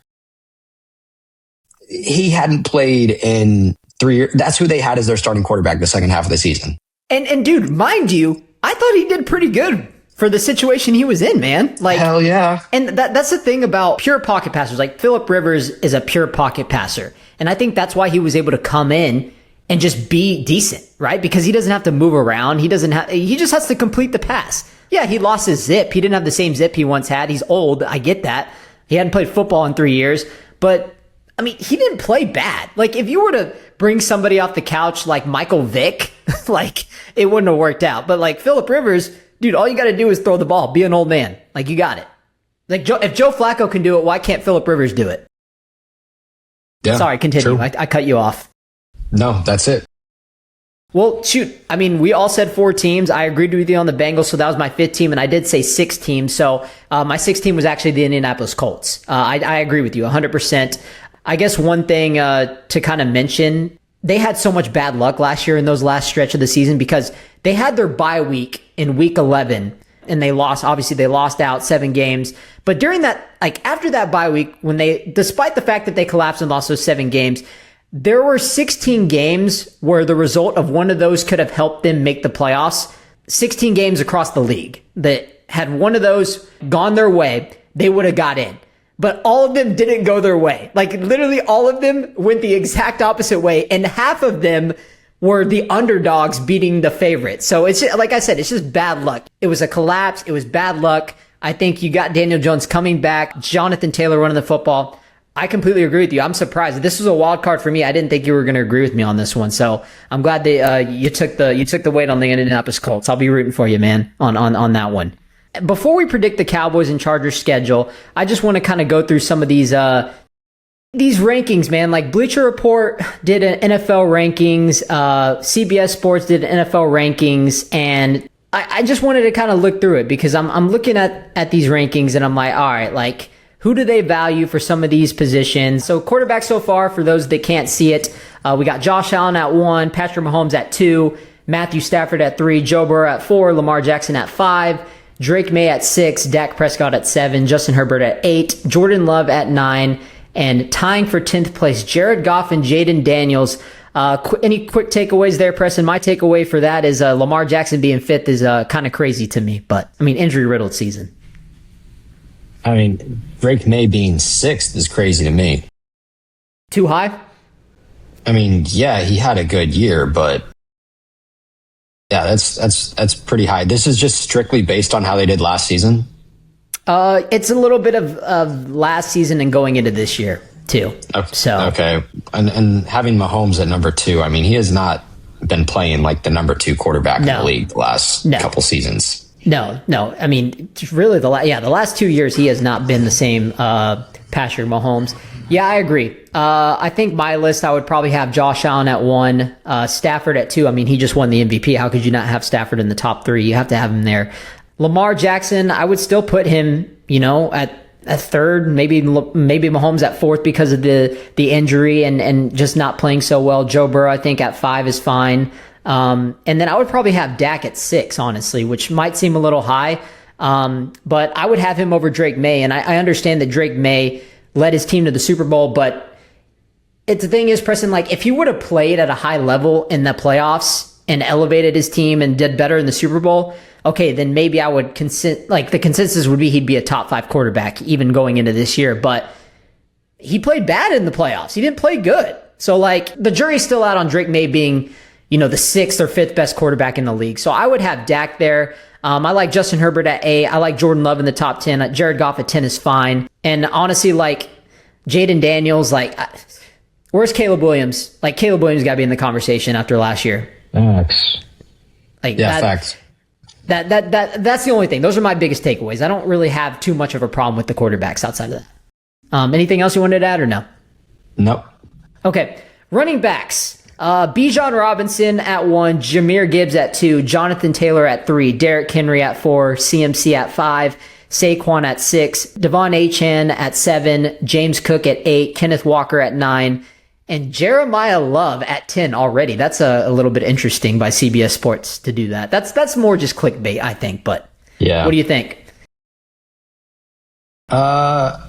He hadn't played in 3 years. That's who they had as their starting quarterback the second half of the season. And dude, mind you, I thought he did pretty good for the situation he was in, man. Like, hell yeah. And that's the thing about pure pocket passers. Like, Phillip Rivers is a pure pocket passer. And I think that's why he was able to come in and just be decent, right? Because he doesn't have to move around. He just has to complete the pass. Yeah, he lost his zip. He didn't have the same zip he once had. He's old. I get that. He hadn't played football in 3 years. But, I mean, he didn't play bad. Like, if you were to bring somebody off the couch like Michael Vick, like, it wouldn't have worked out. But, like, Phillip Rivers, dude, all you got to do is throw the ball. Be an old man. Like, you got it. Like, if Joe Flacco can do it, why can't Phillip Rivers do it? Yeah, sorry, continue. True. I cut you off. No, that's it. Well, shoot. I mean, we all said 4 teams. I agreed with you on the Bengals, so that was my 5th team, and I did say 6 teams. So my 6th team was actually the Indianapolis Colts. I agree with you 100%. I guess one thing to kind of mention, they had so much bad luck last year in those last stretch of the season because they had their bye week in week 11, and they lost. Obviously, they lost out 7 games. But during that, like after that bye week, despite the fact that they collapsed and lost those 7 games, there were 16 games where the result of one of those could have helped them make the playoffs. 16 games across the league that had one of those gone their way, they would have got in. But all of them didn't go their way. Like literally all of them went the exact opposite way. And half of them were the underdogs beating the favorites. So it's just, like I said, it's just bad luck. It was a collapse. It was bad luck. I think you got Daniel Jones coming back, Jonathan Taylor running the football. I completely agree with you. I'm surprised. This was a wild card for me. I didn't think you were going to agree with me on this one. So I'm glad that you took the weight on the Indianapolis Colts. I'll be rooting for you, man, on that one. Before we predict the Cowboys and Chargers schedule, I just want to kind of go through some of these rankings, man. Like Bleacher Report did an NFL rankings, CBS Sports did an NFL rankings, and I just wanted to kind of look through it because I'm looking at these rankings and I'm like, all right, like, who do they value for some of these positions? So quarterback so far, for those that can't see it, we got Josh Allen at 1, Patrick Mahomes at 2, Matthew Stafford at 3, Joe Burrow at 4, Lamar Jackson at 5, Drake May at 6, Dak Prescott at 7, Justin Herbert at 8, Jordan Love at 9, and tying for 10th place, Jared Goff and Jaden Daniels. Any quick takeaways there, Preston? My takeaway for that is Lamar Jackson being 5th is kind of crazy to me, but I mean, injury-riddled season. I mean, Drake May being 6th is crazy to me. Too high? I mean, yeah, he had a good year, but yeah, that's pretty high. This is just strictly based on how they did last season. It's a little bit of last season and going into this year too. Okay. And having Mahomes at number 2, I mean, he has not been playing like the number 2 quarterback in the league the last couple seasons. No. I mean, really, the last 2 years, he has not been the same Patrick Mahomes. Yeah, I agree. I think my list, I would probably have Josh Allen at 1, Stafford at 2. I mean, he just won the MVP. How could you not have Stafford in the top 3? You have to have him there. Lamar Jackson, I would still put him, at third, maybe Mahomes at fourth because of the injury and just not playing so well. Joe Burrow, I think at 5 is fine. And then I would probably have Dak at 6, honestly, which might seem a little high. But I would have him over Drake May. And I understand that Drake May led his team to the Super Bowl, but the thing is, Preston, like if he would have played at a high level in the playoffs and elevated his team and did better in the Super Bowl, okay, then maybe I would the consensus would be he'd be a top 5 quarterback even going into this year. But he played bad in the playoffs. He didn't play good. So like the jury's still out on Drake May being, the 6th or 5th best quarterback in the league. So I would have Dak there. I like Justin Herbert at 8. I like Jordan Love in the top 10. Jared Goff at 10 is fine. And honestly, like Jaden Daniels, where's Caleb Williams? Like Caleb Williams got to be in the conversation after last year. Facts. Facts. That's the only thing. Those are my biggest takeaways. I don't really have too much of a problem with the quarterbacks outside of that. Anything else you wanted to add or no? Nope. Okay. Running backs. Bijan Robinson at 1, Jahmyr Gibbs at 2, Jonathan Taylor at 3, Derrick Henry at 4, CMC at 5, Saquon at 6, Devon Achane at 7, James Cook at 8, Kenneth Walker at 9, and Jeremiah Love at 10 already. That's a little bit interesting by CBS Sports to do that. That's more just clickbait, I think, but yeah. What do you think? Saquon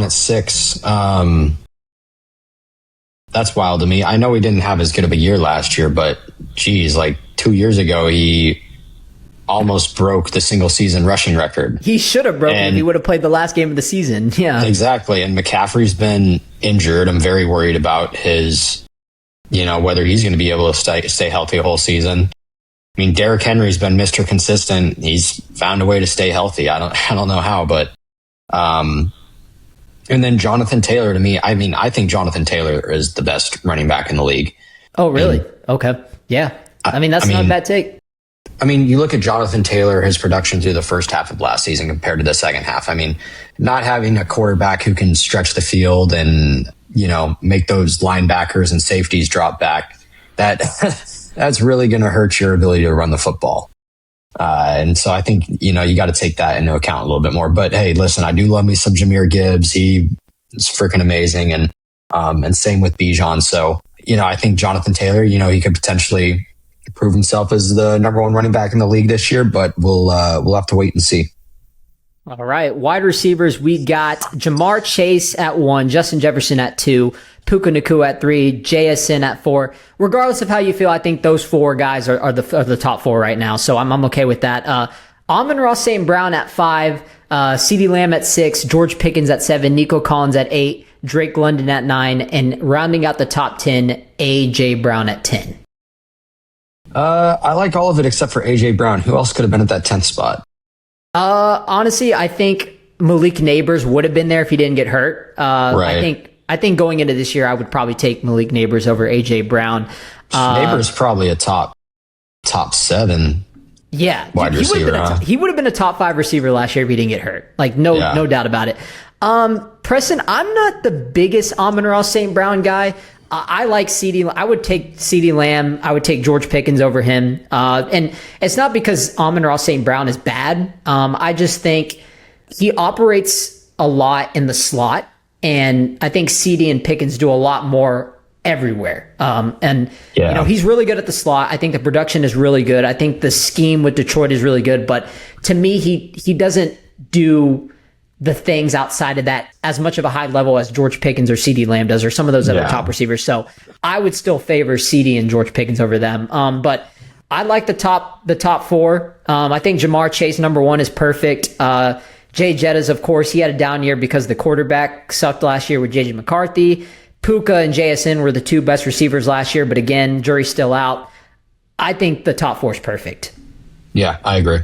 at 6. That's wild to me. I know he didn't have as good of a year last year, but geez, like 2 years ago, he almost broke the single season rushing record. He should have broken it if he would have played the last game of the season. Yeah, exactly. And McCaffrey's been injured. I'm very worried about his, whether he's going to be able to stay healthy a whole season. I mean, Derrick Henry's been Mr. Consistent. He's found a way to stay healthy. I don't know how, but, and then Jonathan Taylor, to me, I think Jonathan Taylor is the best running back in the league. Oh, really? Okay. Yeah. That's not a bad take. You look at Jonathan Taylor, his production through the first half of last season compared to the second half. Not having a quarterback who can stretch the field and, make those linebackers and safeties drop back, that's really going to hurt your ability to run the football. And so I think, you got to take that into account a little bit more. But hey, listen, I do love me some Jahmyr Gibbs. He is freaking amazing. And same with Bijan. So, I think Jonathan Taylor, he could potentially prove himself as the number 1 running back in the league this year, but we'll have to wait and see. All right. Wide receivers, we got Jamar Chase at 1, Justin Jefferson at 2, Puka Nacua at 3, JSN at 4. Regardless of how you feel, I think those 4 guys are the top 4 right now. So I'm okay with that. Amon-Ra St. Brown at 5, CeeDee Lamb at 6, George Pickens at 7, Nico Collins at 8, Drake London at 9, and rounding out the top 10, A.J. Brown at 10. I like all of it except for A.J. Brown. Who else could have been at that 10th spot? Honestly, I think Malik Neighbors would have been there if he didn't get hurt. Right. I think going into this year, I would probably take Malik Neighbors over A.J. Brown. Neighbors probably a top 7. Yeah, wide receiver. He would have been a top 5 receiver last year if he didn't get hurt. No doubt about it. Preston, I'm not the biggest Amon-Ra St. Brown guy. I like CeeDee. I would take CeeDee Lamb. I would take George Pickens over him. And it's not because Amon-Ra St. Brown is bad. I just think he operates a lot in the slot. And I think CeeDee and Pickens do a lot more everywhere. He's really good at the slot. I think the production is really good. I think the scheme with Detroit is really good. But to me, he doesn't do the things outside of that as much of a high level as George Pickens or CeeDee Lamb does, or some of those other top receivers. So I would still favor CeeDee and George Pickens over them. But I like the top 4. I think Jamar Chase, number 1, is perfect. Jay Jettas, of course, he had a down year because the quarterback sucked last year with JJ McCarthy. Puka and JSN were the 2 best receivers last year, but again, jury's still out. I think the top 4 is perfect. Yeah, I agree.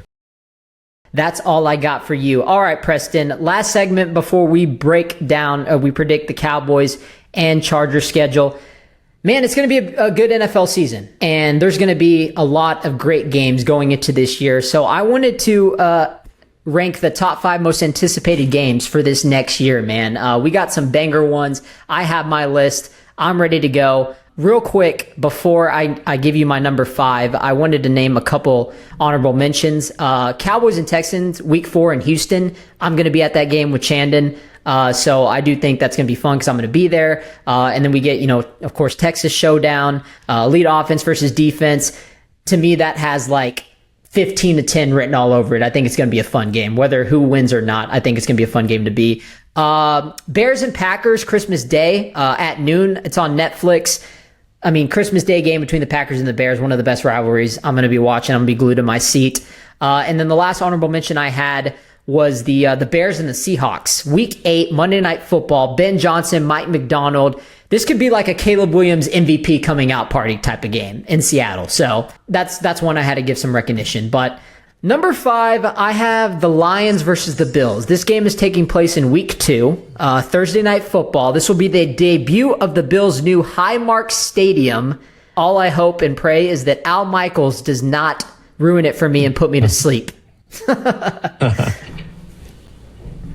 That's all I got for you. All right, Preston, last segment before we break down, we predict the Cowboys and Chargers schedule. Man, it's going to be a good NFL season, and there's going to be a lot of great games going into this year. So I wanted to rank the top 5 most anticipated games for this next year, man. We got some banger ones. I have my list. I'm ready to go. Real quick, before I give you my number 5, I wanted to name a couple honorable mentions. Cowboys and Texans, week 4 in Houston. I'm going to be at that game with Chandon. So I do think that's going to be fun because I'm going to be there. And then we get, of course, Texas showdown, elite offense versus defense. To me, that has like 15-10 written all over it. I think it's going to be a fun game. Whether who wins or not, I think it's going to be a fun game to be. Bears and Packers, Christmas Day at noon. It's on Netflix. I mean, Christmas Day game between the Packers and the Bears, one of the best rivalries I'm going to be watching. I'm going to be glued to my seat. And then the last honorable mention I had was the Bears and the Seahawks. Week 8, Monday Night Football, Ben Johnson, Mike McDonald. This could be like a Caleb Williams MVP coming out party type of game in Seattle. So that's one I had to give some recognition. But number 5, I have the Lions versus the Bills. This game is taking place in week 2, Thursday Night Football. This will be the debut of the Bills' new Highmark Stadium. All I hope and pray is that Al Michaels does not ruin it for me and put me to sleep.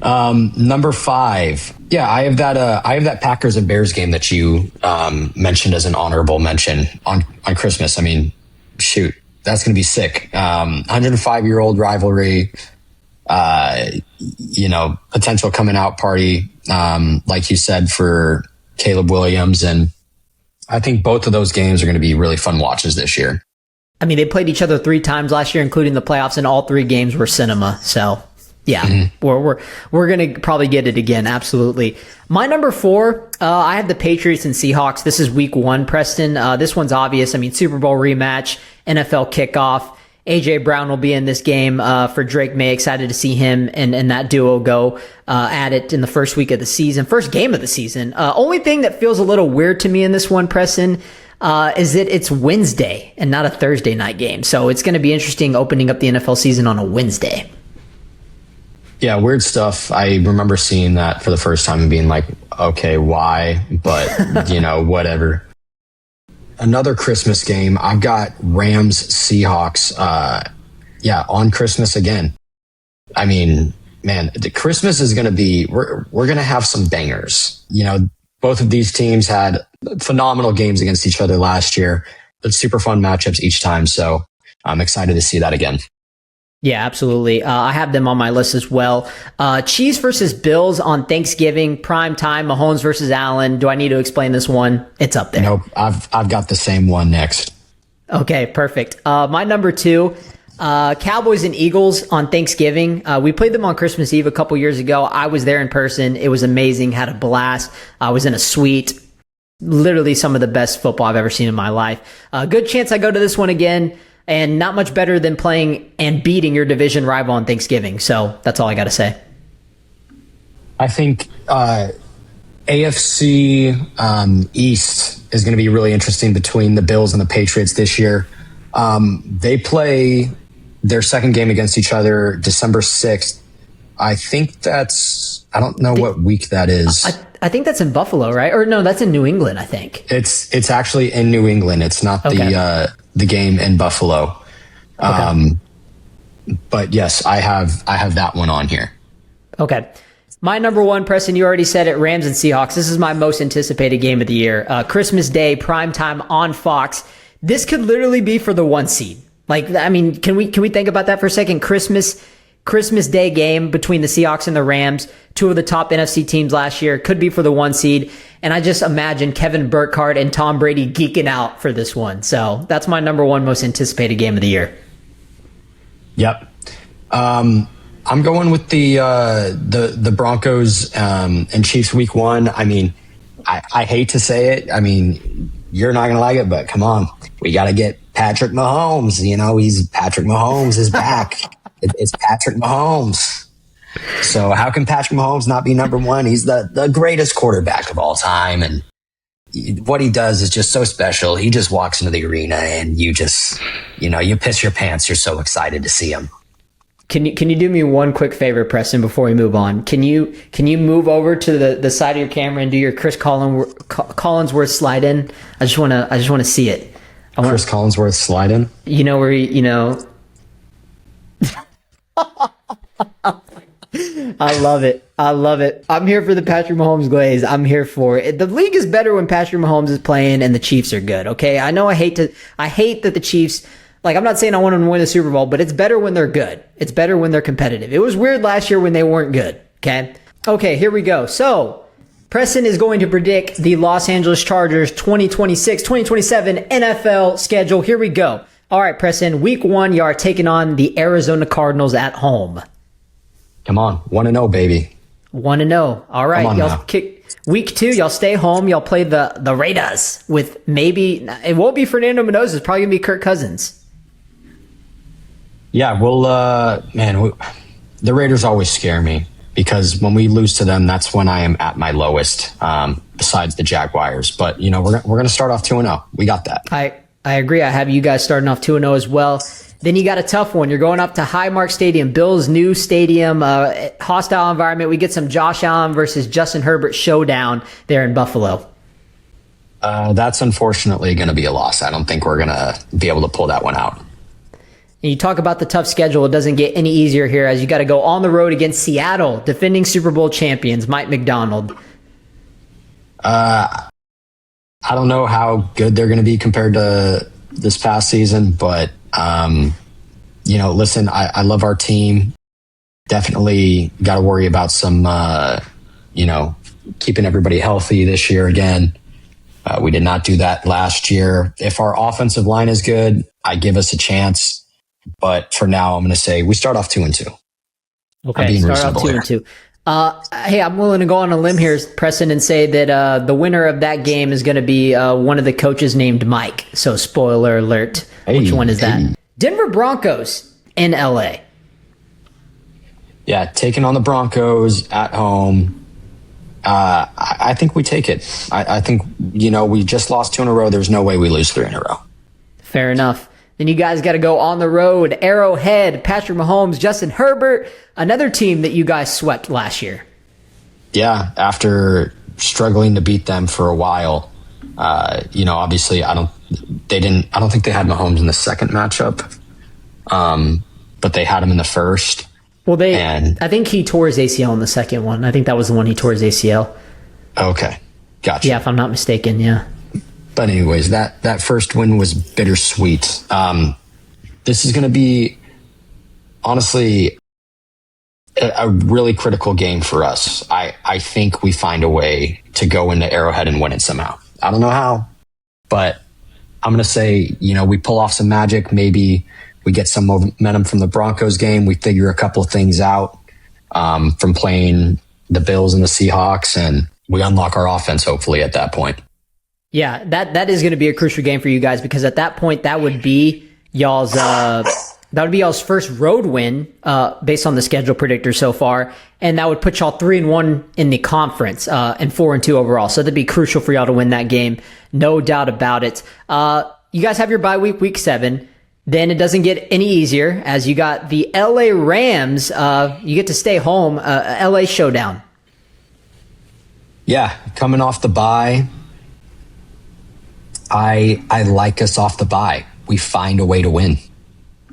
Number 5. Yeah, I have that Packers and Bears game that you mentioned as an honorable mention on Christmas. I mean, shoot, that's going to be sick. 105-year-old rivalry, potential coming out party, like you said, for Caleb Williams. And I think both of those games are going to be really fun watches this year. I mean, they played each other 3 times last year, including the playoffs, and all 3 games were cinema. So yeah, we're going to probably get it again. Absolutely. My number 4, I have the Patriots and Seahawks. This is week 1, Preston. This one's obvious. I mean, Super Bowl rematch, NFL kickoff. AJ Brown will be in this game for Drake May. Excited to see him and that duo go at it in the first week of the season, first game of the season. Only thing that feels a little weird to me in this one, Preston, is that it's Wednesday and not a Thursday night game. So it's going to be interesting opening up the NFL season on a Wednesday. Yeah, weird stuff. I remember seeing that for the first time and being like, okay, why? But, whatever. Another Christmas game. I've got Rams Seahawks. On Christmas again. I mean, man, the Christmas is going to be, we're going to have some bangers. Both of these teams had phenomenal games against each other last year. It's super fun matchups each time. So I'm excited to see that again. Yeah, absolutely. I have them on my list as well. Chiefs versus Bills on Thanksgiving, prime time, Mahomes versus Allen. Do I need to explain this one? It's up there. Nope. I've got the same one next. Okay, perfect. My number 2, Cowboys and Eagles on Thanksgiving. We played them on Christmas Eve a couple years ago. I was there in person. It was amazing. Had a blast. I was in a suite. Literally some of the best football I've ever seen in my life. Good chance I go to this one again. And not much better than playing and beating your division rival on Thanksgiving. So that's all I got to say. I think AFC East is going to be really interesting between the Bills and the Patriots this year. They play their second game against each other December 6th. I don't know what week that is. I think that's in Buffalo, right? Or no, that's in New England, I think. It's actually in New England. It's not the game in Buffalo. Okay. But yes, I have that one on here. Okay. My number 1, Preston, you already said it, Rams and Seahawks. This is my most anticipated game of the year. Christmas Day, primetime on Fox. This could literally be for the 1 seed. Like, I mean, can we think about that for a second? Christmas Day game between the Seahawks and the Rams, 2 of the top NFC teams last year, could be for the 1 seed. And I just imagine Kevin Burkhardt and Tom Brady geeking out for this one. So that's my number 1 most anticipated game of the year. Yep. I'm going with the Broncos and Chiefs week 1. I mean, I hate to say it. I mean, you're not going to like it, but come on. We got to get Patrick Mahomes. Patrick Mahomes is back. It's Patrick Mahomes. So how can Patrick Mahomes not be number 1? He's the greatest quarterback of all time. And what he does is just so special. He just walks into the arena and you just, you piss your pants. You're so excited to see him. Can you do me one quick favor, Preston, before we move on? Can you move over to the side of your camera and do your Chris Collinsworth slide in? I just want to see it. Chris Collinsworth slide in? Where I love it. I love it. I'm here for the Patrick Mahomes glaze. I'm here for it. The league is better when Patrick Mahomes is playing and the Chiefs are good. Okay. I know I hate that the Chiefs, like, I'm not saying I want them to win the Super Bowl, but it's better when they're good. It's better when they're competitive. It was weird last year when they weren't good. Okay, here we go. So Preston is going to predict the Los Angeles Chargers 2026-2027 NFL schedule. Here we go. All right, Preston, week 1, you are taking on the Arizona Cardinals at home. Come on, 1-0, baby. 1-0. All right, y'all kick week 2. Y'all stay home. Y'all play the Raiders with maybe it won't be Fernando Mendoza. It's probably gonna be Kirk Cousins. Yeah, well, the Raiders always scare me because when we lose to them, that's when I am at my lowest. Besides the Jaguars, but we're gonna start off 2-0. We got that. I agree. I have you guys starting off 2-0 as well. Then you got a tough one. You're going up to Highmark Stadium, Bills' new stadium, hostile environment. We get some Josh Allen versus Justin Herbert showdown there in Buffalo. That's unfortunately going to be a loss. I don't think we're going to be able to pull that one out. And you talk about the tough schedule. It doesn't get any easier here as you got to go on the road against Seattle, defending Super Bowl champions, Mike McDonald. I don't know how good they're going to be compared to this past season, but listen, I love our team. Definitely got to worry about some, keeping everybody healthy this year again. We did not do that last year. If our offensive line is good, I give us a chance. But for now, I'm going to say we start off 2-2. Okay, start off 2-2. Hey, I'm willing to go on a limb here, Preston, and say that the winner of that game is going to be one of the coaches named Mike. So, spoiler alert. Which one is that? Denver Broncos in LA. Yeah, taking on the Broncos at home. I think we take it. I think, we just lost 2 in a row. There's no way we lose 3 in a row. Fair enough. Then you guys got to go on the road. Arrowhead, Patrick Mahomes, Justin Herbert, another team that you guys swept last year. Yeah, after struggling to beat them for a while. Obviously I don't think they had Mahomes in the second matchup. But they had him in the first. Well, I think he tore his ACL in the second one. I think that was the one he tore his ACL. Okay. Gotcha. Yeah, if I'm not mistaken, yeah. But anyways, that first win was bittersweet. This is going to be, honestly, a really critical game for us. I think we find a way to go into Arrowhead and win it somehow. I don't know how, but I'm going to say, we pull off some magic. Maybe we get some momentum from the Broncos game. We figure a couple of things out from playing the Bills and the Seahawks, and we unlock our offense, hopefully, at that point. Yeah, that is going to be a crucial game for you guys because at that point that would be y'all's first road win based on the schedule predictor so far, and that would put y'all 3-1 in the conference and 4-2 overall. So that'd be crucial for y'all to win that game, no doubt about it. You guys have your bye week 7. Then it doesn't get any easier as you got the LA Rams. You get to stay home, LA showdown. Yeah, coming off the bye. I like us off the bye. We find a way to win.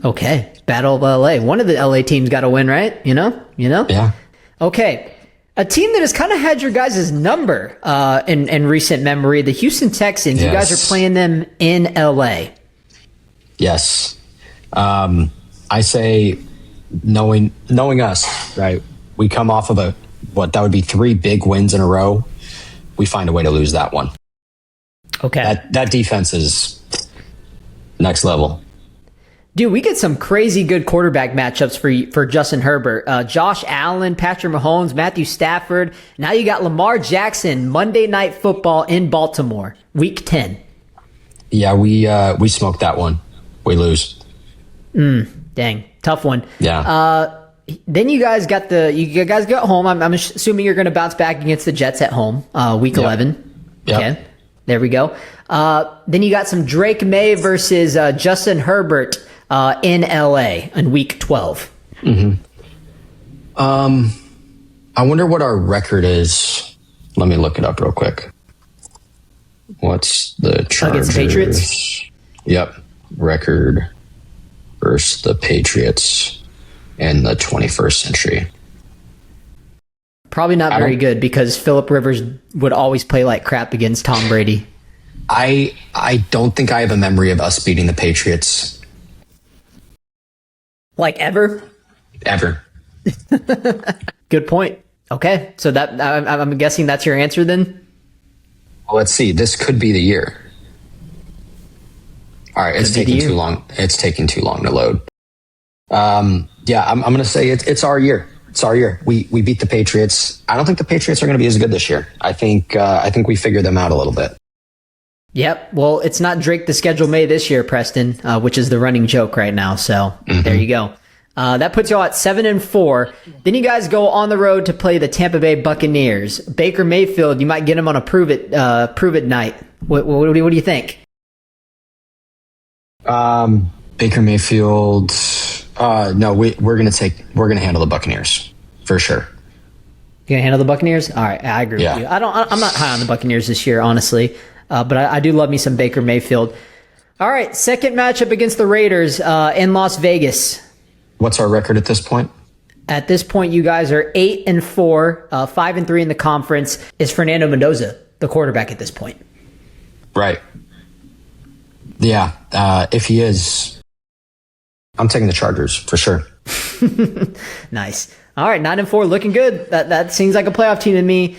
Okay. Battle of LA. One of the LA teams got to win, right? You know? Yeah. Okay. A team that has kind of had your guys' number in recent memory, the Houston Texans. Yes. You guys are playing them in LA. Yes. I say, knowing us, right? We come off of that would be 3 big wins in a row. We find a way to lose that one. Okay. That defense is next level. Dude, we get some crazy good quarterback matchups for Justin Herbert. Josh Allen, Patrick Mahomes, Matthew Stafford. Now you got Lamar Jackson, Monday Night Football in Baltimore, week 10. Yeah, we smoked that one. We lose. Dang. Tough one. Yeah. Then you guys got home. I'm assuming you're going to bounce back against the Jets at home, week 11. Yep. Okay. There we go. Then you got some Drake May versus Justin Herbert in LA in week 12. Mm-hmm. I wonder what our record is. Let me look it up real quick. What's the Chargers? Against the Patriots? Yep. Record versus the Patriots in the 21st century. Probably not very good because Phillip Rivers would always play like crap against Tom Brady. I don't think I have a memory of us beating the Patriots. Like ever? Ever. Good point. Okay, so that I'm guessing that's your answer then? Well, let's see. This could be the year. All right, it's taking too long. It's taking too long to load. Yeah, I'm going to say it's our year. It's our year. We beat the Patriots. I don't think the Patriots are going to be as good this year. I think we figured them out a little bit. Yep. Well, it's not Drake the schedule May this year, Preston, which is the running joke right now. So There you go. That puts y'all at 7-4. Then you guys go on the road to play the Tampa Bay Buccaneers. Baker Mayfield, you might get him on a prove it night. What do you think? Baker Mayfield. No, we're gonna handle the Buccaneers for sure. You gonna handle the Buccaneers? All right, I agree with you. I'm not high on the Buccaneers this year, honestly, but I do love me some Baker Mayfield. All right, second matchup against the Raiders in Las Vegas. What's our record at this point? At this point, you guys are 8-4, 5-3 in the conference. Is Fernando Mendoza the quarterback at this point? Right. Yeah, if he is, I'm taking the Chargers for sure. Nice. All right, 9-4, looking good. That seems like a playoff team to me.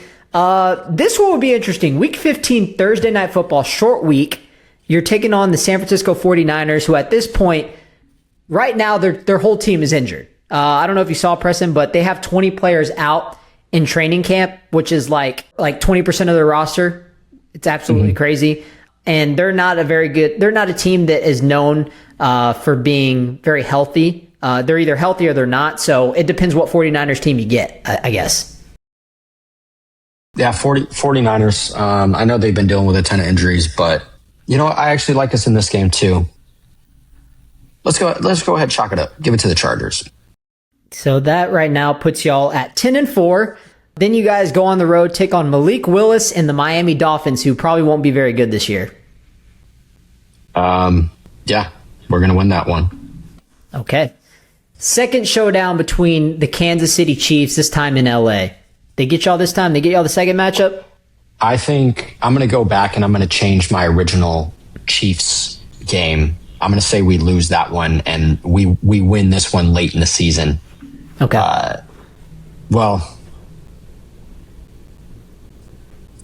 This one would be interesting. Week 15, Thursday Night Football, short week. You're taking on the San Francisco 49ers, who at this point, right now, their whole team is injured. I don't know if you saw, Preston, but they have 20 players out in training camp, which is like 20% of their roster. It's absolutely crazy. And they're not a team that is known for being very healthy. They're either healthy or they're not. So it depends what 49ers team you get, I guess. Yeah, 49ers. I know they've been dealing with a ton of injuries, but you know what? I actually like us in this game too. Let's go ahead, chalk it up. Give it to the Chargers. So that right now puts y'all at 10-4. Then you guys go on the road, take on Malik Willis and the Miami Dolphins, who probably won't be very good this year. Yeah, we're going to win that one. Okay. Second showdown between the Kansas City Chiefs, this time in LA. They get y'all this time? They get y'all the second matchup? I think I'm going to go back and I'm going to change my original Chiefs game. I'm going to say we lose that one and we win this one late in the season. Okay. Well,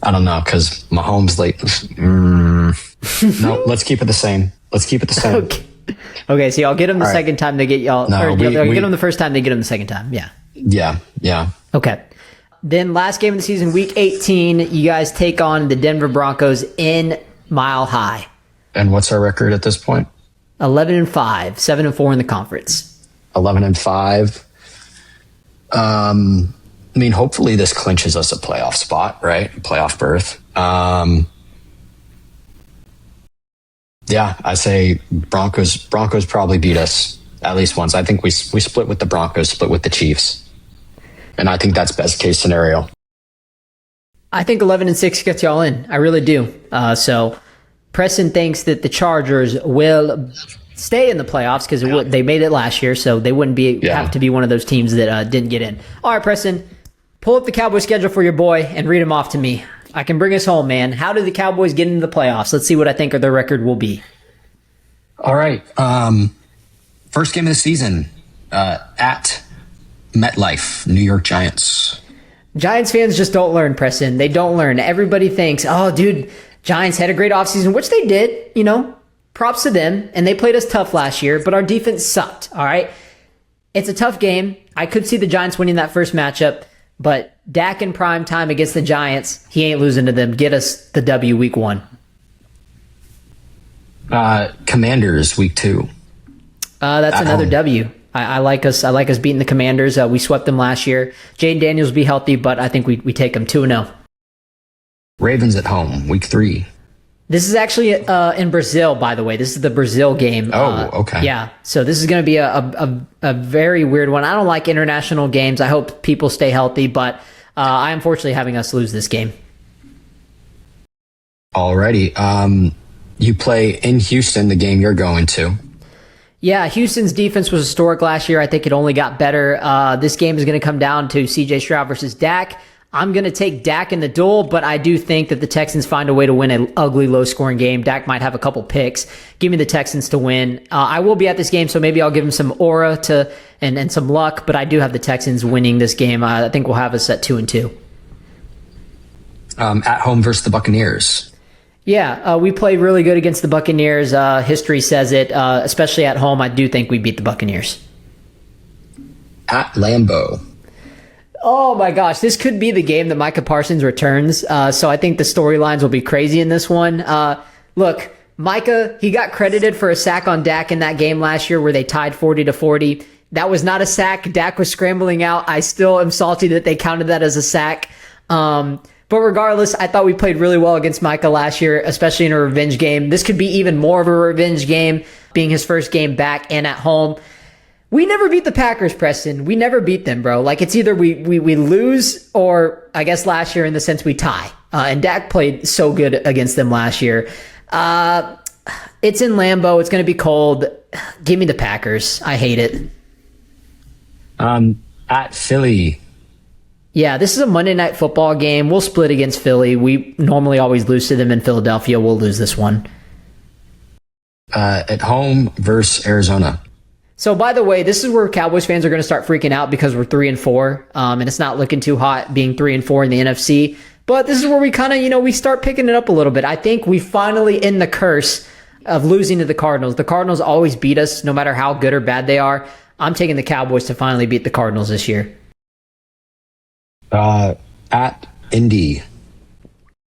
I don't know, because Mahomes late. No, let's keep it the same. Okay, so y'all get them the second time they get y'all. No, or get them the first time, they get them the second time. Yeah. Yeah. Okay. Then last game of the season, week 18, you guys take on the Denver Broncos in Mile High. And what's our record at this point? 11-5, 7-4 in the conference. 11-5. I mean, hopefully this clinches us a playoff spot, right? Playoff berth. Yeah, I say Broncos probably beat us at least once. I think we split with the Broncos, split with the Chiefs. And I think that's best case scenario. I think 11-6 gets y'all in. I really do. So Preston thinks that the Chargers will stay in the playoffs because they made it last year, so they wouldn't have to be one of those teams that didn't get in. All right, Preston, pull up the Cowboys schedule for your boy and read them off to me. I can bring us home, man. How did the Cowboys get into the playoffs? Let's see what I think their record will be. All right. First game of the season at MetLife, New York Giants. Giants fans just don't learn, Preston. They don't learn. Everybody thinks, oh, dude, Giants had a great offseason, which they did, props to them. And they played us tough last year, but our defense sucked, all right? It's a tough game. I could see the Giants winning that first matchup, but Dak in prime time against the Giants, he ain't losing to them. Get us the W week 1. Commanders week 2. That's another home. W. I like us beating the Commanders. We swept them last year. Jaden Daniels will be healthy, but I think we take them 2-0. Ravens at home, week 3. This is actually in Brazil, by the way. This is the Brazil game. Oh, okay. Yeah, so this is going to be a very weird one. I don't like international games. I hope people stay healthy, but I am unfortunately having us lose this game. Alrighty. You play in Houston, the game you're going to. Yeah, Houston's defense was historic last year. I think it only got better. This game is going to come down to CJ Stroud versus Dak. I'm going to take Dak in the duel, but I do think that the Texans find a way to win an ugly, low-scoring game. Dak might have a couple picks. Give me the Texans to win. I will be at this game, so maybe I'll give him some aura and some luck, but I do have the Texans winning this game. I think we'll have us at 2-2. At home versus the Buccaneers. Yeah, we played really good against the Buccaneers. History says it, especially at home. I do think we beat the Buccaneers. At Lambeau. Oh my gosh, this could be the game that Micah Parsons returns. So I think the storylines will be crazy in this one. Look, Micah, he got credited for a sack on Dak in that game last year where they tied 40-40. That was not a sack. Dak was scrambling out. I still am salty that they counted that as a sack. But regardless, I thought we played really well against Micah last year, especially in a revenge game. This could be even more of a revenge game, being his first game back and at home. We never beat the Packers, Preston. We never beat them, bro. Like, it's either we lose or, I guess last year in the sense we tie. And Dak played so good against them last year. It's in Lambeau. It's going to be cold. Give me the Packers. I hate it. At Philly. Yeah, this is a Monday Night Football game. We'll split against Philly. We normally always lose to them in Philadelphia. We'll lose this one. At home versus Arizona. So, by the way, this is where Cowboys fans are going to start freaking out because we're 3-4, and it's not looking too hot being 3-4 in the NFC. But this is where we kind of, we start picking it up a little bit. I think we finally end the curse of losing to the Cardinals. The Cardinals always beat us, no matter how good or bad they are. I'm taking the Cowboys to finally beat the Cardinals this year. At Indy.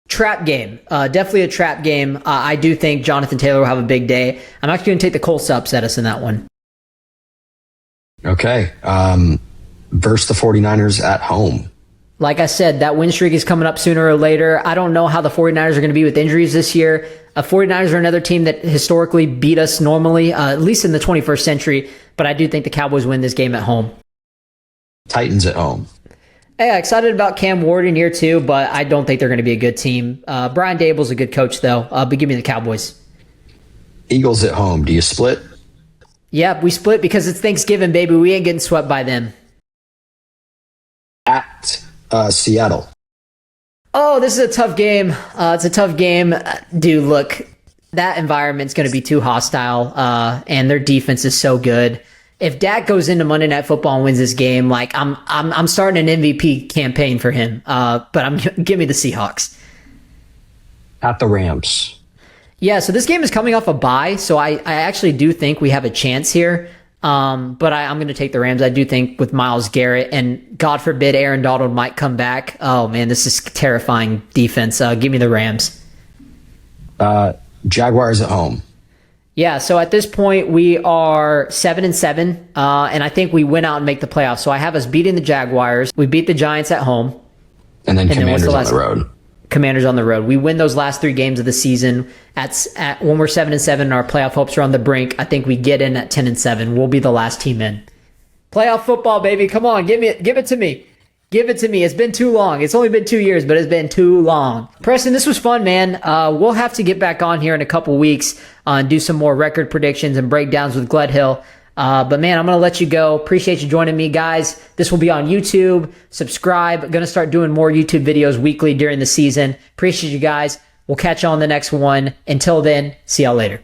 Trap game. Definitely a trap game. I do think Jonathan Taylor will have a big day. I'm actually going to take the Colts to upset us in that one. Okay. Versus the 49ers at home. Like I said, that win streak is coming up sooner or later. I don't know how the 49ers are going to be with injuries this year. 49ers are another team that historically beat us normally, at least in the 21st century. But I do think the Cowboys win this game at home. Titans at home. Hey, excited about Cam Ward in year 2, but I don't think they're going to be a good team. Brian Dable's a good coach, though. But give me the Cowboys. Eagles at home. Do you split? Yep, we split because it's Thanksgiving, baby. We ain't getting swept by them. At Seattle. Oh, this is a tough game. It's a tough game. Dude, look, that environment's going to be too hostile, and their defense is so good. If Dak goes into Monday Night Football and wins this game, like I'm starting an MVP campaign for him. But give me the Seahawks. At the Rams. Yeah, so this game is coming off a bye, so I actually do think we have a chance here. But I'm going to take the Rams. I do think with Myles Garrett and God forbid Aaron Donald might come back. Oh man, this is terrifying defense. Give me the Rams. Jaguars at home. Yeah, so at this point we are 7-7, and I think we win out and make the playoffs. So I have us beating the Jaguars. We beat the Giants at home. And then Commanders on the road. Commanders on the road. We win those last 3 games of the season. When we're 7-7 and our playoff hopes are on the brink, I think we get in at 10-7. We'll be the last team in. Playoff football, baby. Come on, give it to me. Give it to me. It's been too long. It's only been 2 years, but it's been too long. Preston, this was fun, man. We'll have to get back on here in a couple weeks and do some more record predictions and breakdowns with Gledhill. But man, I'm going to let you go. Appreciate you joining me, guys. This will be on YouTube. Subscribe. Going to start doing more YouTube videos weekly during the season. Appreciate you guys. We'll catch you on the next one. Until then, see y'all later.